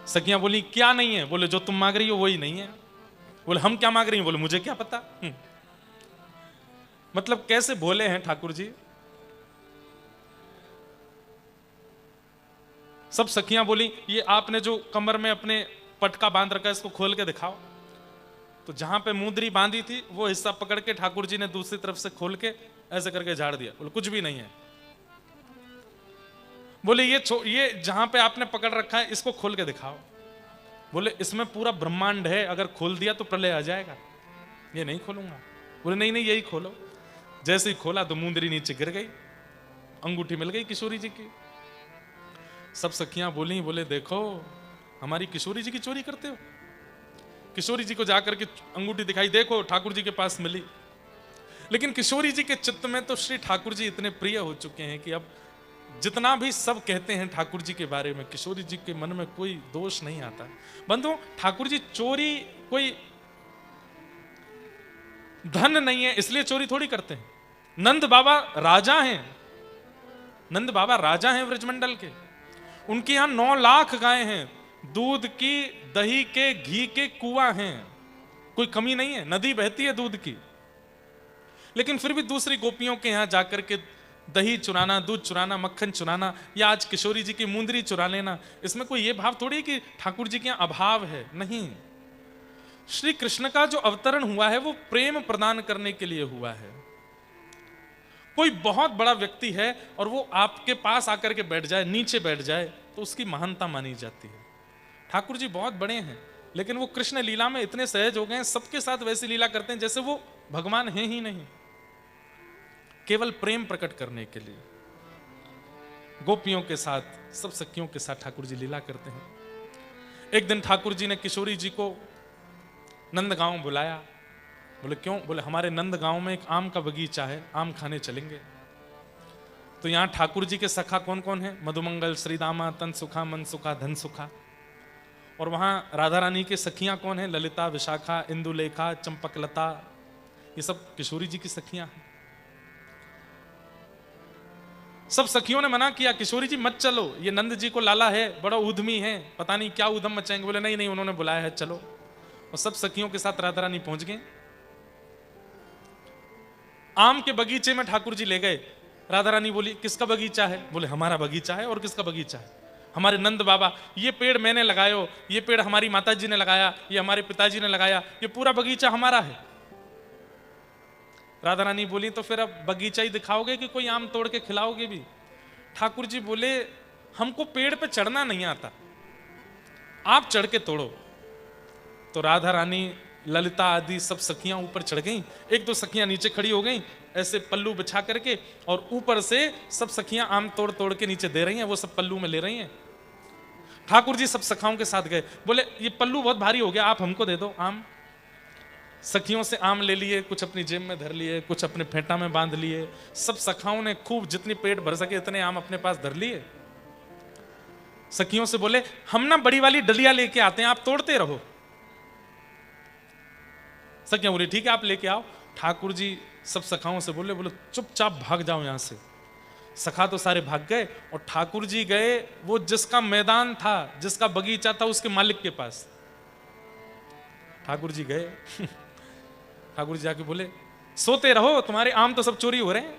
सखियां बोली क्या नहीं है? बोले जो तुम मांग रही हो वही नहीं है। बोले हम क्या मांग रही हैं? बोले मुझे क्या पता। मतलब कैसे भोले हैं ठाकुर जी। सब सखियां बोली ये आपने जो कमर में अपने पटका बांध रखा है इसको खोल के दिखाओ। तो जहां पे मुंदरी बांधी थी वो हिस्सा पकड़ के ठाकुर जी ने दूसरी तरफ से खोल के ऐसे करके झाड़ दिया। बोले कुछ भी नहीं है। बोले ये जहां पे आपने पकड़ रखा है इसको खोल के दिखाओ। बोले इसमें पूरा ब्रह्मांड है, अगर खोल दिया तो प्रलय आ जाएगा, ये नहीं खोलूंगा। बोले नहीं नहीं यही खोलो। जैसे ही खोला तो मुंदरी नीचे गिर गई, अंगूठी मिल गई किशोरी जी की। सब सखियां बोली, बोले देखो हमारी किशोरी जी की चोरी करते हो। किशोरी जी को जाकर के अंगूठी दिखाई, देखो ठाकुर जी के पास मिली। लेकिन किशोरी जी के चित्त में तो श्री ठाकुर जी इतने प्रिय हो चुके हैं कि अब जितना भी सब कहते हैं ठाकुर जी के बारे में, किशोरी जी के मन में कोई दोष नहीं आता। बंधु, ठाकुर जी चोरी कोई धन नहीं है इसलिए चोरी थोड़ी करते हैं। नंद बाबा राजा हैं, नंद बाबा राजा हैं व्रजमंडल के। उनके यहां 9 लाख गायें हैं, दूध की, दही के, घी के कुआं हैं, कोई कमी नहीं है, नदी बहती है दूध की। लेकिन फिर भी दूसरी गोपियों के यहां जाकर के दही चुराना, दूध चुराना, मक्खन चुराना, या आज किशोरी जी की मुंदरी चुरा लेना, इसमें कोई ये भाव थोड़ी कि ठाकुर जी के यहां अभाव है। नहीं, श्री कृष्ण का जो अवतरण हुआ है वो प्रेम प्रदान करने के लिए हुआ है। कोई बहुत बड़ा व्यक्ति है और वो आपके पास आकर के बैठ जाए, नीचे बैठ जाए, तो उसकी महानता मानी जाती है। ठाकुर जी बहुत बड़े हैं लेकिन वो कृष्ण लीला में इतने सहज हो गए हैं, सबके साथ वैसी लीला करते हैं जैसे वो भगवान हैं ही नहीं, केवल प्रेम प्रकट करने के लिए। गोपियों के साथ, सब सखियों के साथ ठाकुर जी लीला करते हैं। एक दिन ठाकुर जी ने किशोरी जी को नंदगांव बुलाया। बोले क्यों? बोले हमारे नंदगांव में एक आम का बगीचा है, आम खाने चलेंगे। तो यहाँ ठाकुर जी के सखा कौन कौन है? मधुमंगल, श्रीदामा, तनसुखा, मनसुखा, धनसुखा। और वहाँ राधा रानी के सखियाँ कौन है? ललिता, विशाखा, इंदुलेखा, चंपकलता, ये सब किशोरी जी की सखियाँ हैं। सब सखियों ने मना किया, किशोरी जी मत चलो, ये नंद जी को लाला है, बड़ा उद्यमी है, पता नहीं क्या उद्यम मचाएंगे। बोले नहीं नहीं, उन्होंने बुलाया है, चलो। और सब सखियों के साथ राधा रानी पहुंच गए। आम के बगीचे में ठाकुर जी ले गए। राधा रानी बोली किसका बगीचा है? बोले हमारा बगीचा है। और किसका बगीचा है? हमारे नंद बाबा। ये पेड़ मैंने लगाए हो, ये पेड़ हमारी माता जी ने लगाया, ये हमारे पिताजी ने लगाया, ये पूरा बगीचा हमारा है। राधा रानी बोली तो फिर अब बगीचा ही दिखाओगे कि कोई आम तोड़ के खिलाओगे भी? ठाकुर जी बोले हमको पेड़ पे चढ़ना नहीं आता, आप चढ़ के तोड़ो। तो राधा रानी, ललिता आदि सब सखियां ऊपर चढ़ गईं। एक दो सखियां नीचे खड़ी हो गईं ऐसे पल्लू बिछा करके, और ऊपर से सब सखियां आम तोड़ तोड़ के नीचे दे रही हैं, वो सब पल्लू में ले रही हैं। ठाकुर जी सब सखाओं के साथ गए, बोले ये पल्लू बहुत भारी हो गया, आप हमको दे दो आम। सखियों से आम ले लिए, कुछ अपनी जेब में धर लिए, कुछ अपने फेंटा में बांध लिए। सब सखाओं ने खूब जितनी पेट भर सके इतने आम अपने पास धर लिए। सखियों से बोले हम ना बड़ी वाली डलिया लेके आते हैं, आप तोड़ते रहो। सखियां बोली ठीक है आप लेके आओ। ठाकुर जी सब सखाओं से बोले चुपचाप भाग जाओ यहां से। सखा तो सारे भाग गए और ठाकुर जी गए वो जिसका मैदान था, जिसका बगीचा था, उसके मालिक के पास। ठाकुर जी गए ठाकुर जी जाके बोले सोते रहो, तुम्हारे आम तो सब चोरी हो रहे हैं।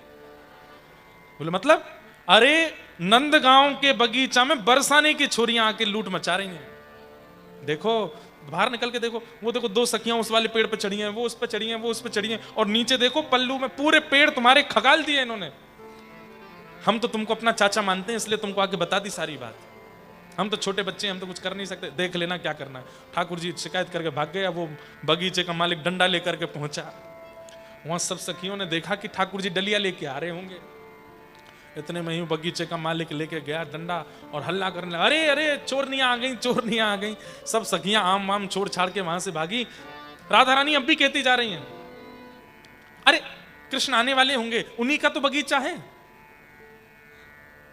बोले मतलब? अरे नंदगांव के बगीचा में बरसाने की छोरियां आके लूट मचा रही हैं, देखो बाहर निकल के देखो। वो देखो दो सखियां उस वाले पेड़ पे चढ़ी हैं, वो उस पे चढ़ी हैं, वो उस पे चढ़ी हैं, और नीचे देखो पल्लू में पूरे पेड़ तुम्हारे खगाल दिए इन्होंने। हम तो तुमको अपना चाचा मानते हैं इसलिए तुमको आके बता दी सारी बात। हम तो छोटे बच्चे हैं, हम तो कुछ कर नहीं सकते, देख लेना क्या करना है। ठाकुर जी शिकायत करके भाग गया। वो बगीचे का मालिक डंडा लेकर के पहुंचा। वहां सब सखियों ने देखा कि ठाकुर जी डलिया लेके आ रहे होंगे। इतने में ही बगीचे का मालिक लेके गया डंडा और हल्ला करने लगा, अरे अरे चोरनियां आ गई, चोरनियां आ गई। सब सखियां आम वाम छोड़ छाड़ के वहां से भागी। राधा रानी अब भी कहती जा रही हैं, अरे कृष्ण आने वाले होंगे, उन्हीं का तो बगीचा है।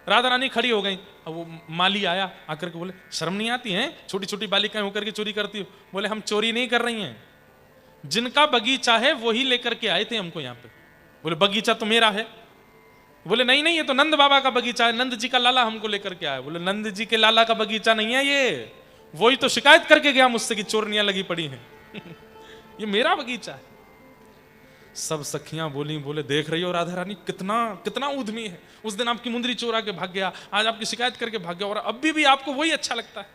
राधा रानी खड़ी हो गई। अब वो माली आया, आकर के बोले शर्म नहीं आती है, छोटी छोटी बालिकाएं होकर के चोरी करती हो? बोले हम चोरी नहीं कर रही हैं, जिनका बगीचा है वही लेकर के आए थे हमको यहाँ पे। बोले बगीचा तो मेरा है। बोले नहीं नहीं ये तो नंद बाबा का बगीचा है, नंद जी का लाला हमको लेकर के आया। बोले नंद जी के लाला का बगीचा नहीं है ये, वही तो शिकायत करके गया मुझसे कि चोरनियां लगी पड़ी हैं ये मेरा बगीचा है। सब सखियां बोली, बोले देख रही हो राधा रानी कितना कितना उद्यमी है। उस दिन आपकी मुंदरी चोरा के भाग गया, आज आपकी शिकायत करके भाग गया, और अभी भी आपको वही अच्छा लगता है।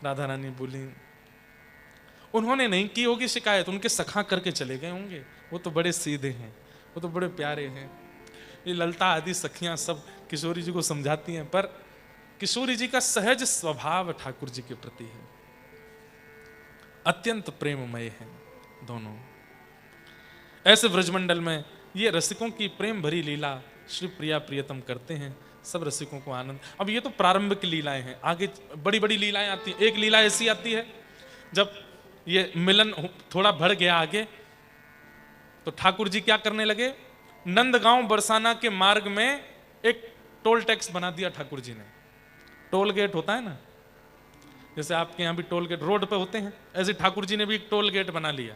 राधा रानी बोली उन्होंने नहीं की होगी शिकायत, उनके सखा करके चले गए होंगे, वो तो बड़े सीधे हैं, वो तो बड़े प्यारे हैं। ये ललिता आदि सखियां सब किशोरी जी को समझाती हैं, पर किशोरी जी का सहज स्वभाव ठाकुर जी के प्रति है, अत्यंत प्रेममय है दोनों। ऐसे ब्रजमंडल में ये रसिकों की प्रेम भरी लीला श्री प्रिया प्रियतम करते हैं, सब रसिकों को आनंद। अब ये तो प्रारंभिक लीलाएं हैं, आगे बड़ी बड़ी लीलाएं आती हैं। एक लीला ऐसी आती है जब ये मिलन थोड़ा बढ़ गया आगे, तो ठाकुर जी क्या करने लगे, नंदगांव बरसाना के मार्ग में एक टोल टैक्स बना दिया ठाकुर जी ने। टोल गेट होता है ना, जैसे आपके यहाँ भी टोल गेट रोड पे होते हैं, ऐसे ठाकुर जी ने भी एक टोल गेट बना लिया।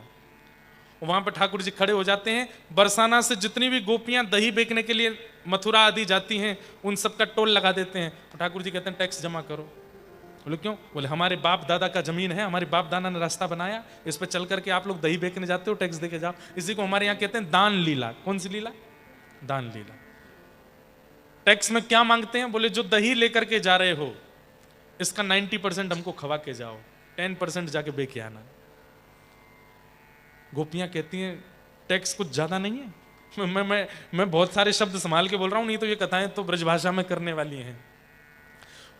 वहां पर ठाकुर जी खड़े हो जाते हैं। बरसाना से जितनी भी गोपियां दही बेचने के लिए मथुरा आदि जाती हैं, उन सबका टोल लगा देते हैं। तो ठाकुर जी कहते हैं टैक्स जमा करो। बोले क्यों? बोले हमारे बाप दादा का जमीन है, हमारे बाप दादा ने रास्ता बनाया, इस पर चल करके आप लोग दही बेचने जाते हो, टैक्स देके जाओ। इसी को हमारे यहाँ कहते हैं दान लीला। कौन सी लीला? दान लीला। टैक्स में क्या मांगते हैं? बोले जो दही लेकर के जा रहे हो इसका 90% हमको खवा के जाओ, 10% जाके बेच के आना। गोपियां कहती हैं टैक्स कुछ ज्यादा नहीं है? मैं बहुत सारे शब्द संभाल के बोल रहा हूं, नहीं तो ये कथाएं तो ब्रजभाषा में करने वाली हैं।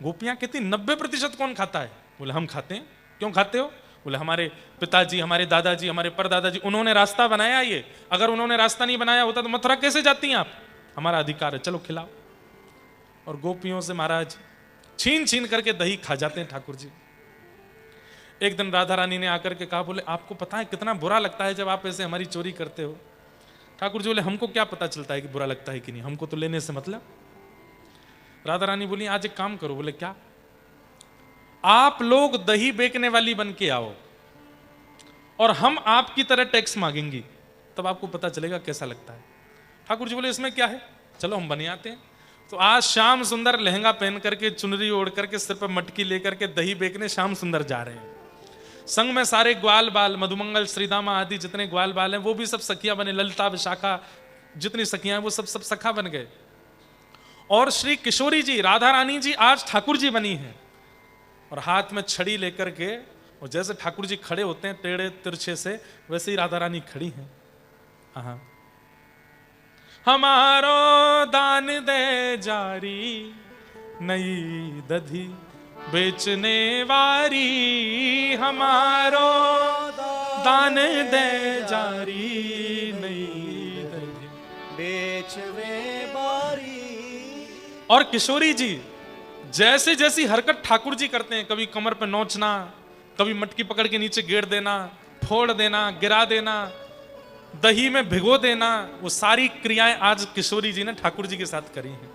गोपियां कहती 90% कौन खाता है? बोले हम खाते हैं। क्यों खाते हो? बोले हमारे पिताजी, हमारे दादाजी, हमारे परदादाजी, उन्होंने रास्ता बनाया ये, अगर उन्होंने रास्ता नहीं बनाया होता तो मथुरा कैसे जाती हैं आप? हमारा अधिकार है, चलो खिलाओ। और गोपियों से महाराज छीन छीन करके दही खा जाते हैं ठाकुर जी। एक दिन राधा रानी ने आकर के कहा, बोले आपको पता है कितना बुरा लगता है जब आप ऐसे हमारी चोरी करते हो? ठाकुर जी बोले हमको क्या पता चलता है कि बुरा लगता है कि नहीं, हमको तो लेने से मतलब। राधा रानी बोली आज एक काम करो। बोले क्या? आप लोग दही बेचने वाली बन के आओ और हम आपकी तरह टैक्स मांगेंगी, तब आपको पता चलेगा कैसा लगता है। ठाकुर जी बोले इसमें क्या है, चलो हम बने आते हैं। तो आज श्याम सुंदर लहंगा पहन करके, चुनरी ओढ़ करके, सिर पर मटकी लेकर के दही बेचने श्याम सुंदर जा रहे हैं। संग में सारे ग्वाल बाल, मधुमंगल, श्रीदामा आदि जितने ग्वाल बाल हैं वो भी सब सखियां बने। ललिता, विशाखा, जितनी सखियां हैं वो सब सखा बन गए। और श्री किशोरी जी, राधा रानी जी आज ठाकुर जी बनी हैं, और हाथ में छड़ी लेकर के, और जैसे ठाकुर जी खड़े होते हैं टेढ़े तिरछे से, वैसे ही राधा रानी खड़ी हैं। आहा। हमारो दान दे जारी, नई दधी बेचने वारी, हमारो दान दे जारी, नई दधी बेचवे बारी। और किशोरी जी जैसे जैसी हरकत ठाकुर जी करते हैं, कभी कमर पे नोचना, कभी मटकी पकड़ के नीचे गिर देना, फोड़ देना, गिरा देना, दही में भिगो देना, वो सारी क्रियाएं आज किशोरी जी ने ठाकुर जी के साथ करी हैं।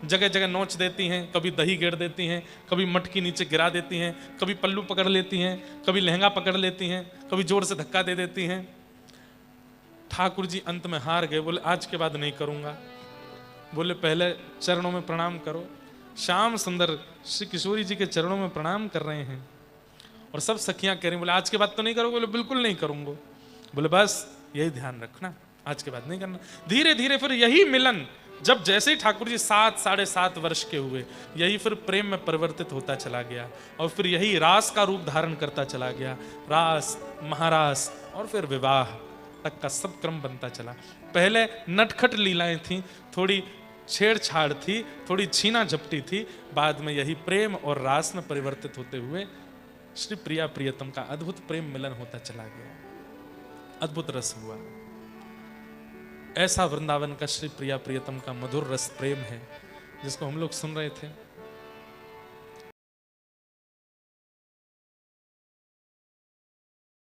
जगह जगह नोच देती हैं, कभी दही गिर देती हैं, कभी मटकी नीचे गिरा देती हैं, कभी पल्लू पकड़ लेती हैं, कभी लहंगा पकड़ लेती हैं, कभी जोर से धक्का दे देती हैं। ठाकुर जी अंत में हार गए, बोले आज के बाद नहीं करूंगा। बोले पहले चरणों में प्रणाम करो। श्याम सुंदर श्री किशोरी जी के चरणों में प्रणाम कर रहे हैं और सब सखियां कह रही, बोले आज के बाद तो नहीं करोगे? बोले बिल्कुल नहीं करूंगा। बोले बस यही ध्यान रखना, आज के बाद नहीं करना। धीरे धीरे फिर यही मिलन, जब जैसे ही ठाकुर जी 7-7.5 वर्ष के हुए, यही फिर प्रेम में परिवर्तित होता चला गया और फिर यही रास का रूप धारण करता चला गया। रास, महारास और फिर विवाह तक का सब क्रम बनता चला। पहले नटखट लीलाएं थी, थोड़ी छेड़छाड़ थी, थोड़ी छीना झपटी थी, बाद में यही प्रेम और रास में परिवर्तित होते हुए श्री प्रिया प्रियतम का अद्भुत प्रेम मिलन होता चला गया। अद्भुत रस हुआ। ऐसा वृंदावन का श्री प्रिया प्रियतम का मधुर रस प्रेम है जिसको हम लोग सुन रहे थे।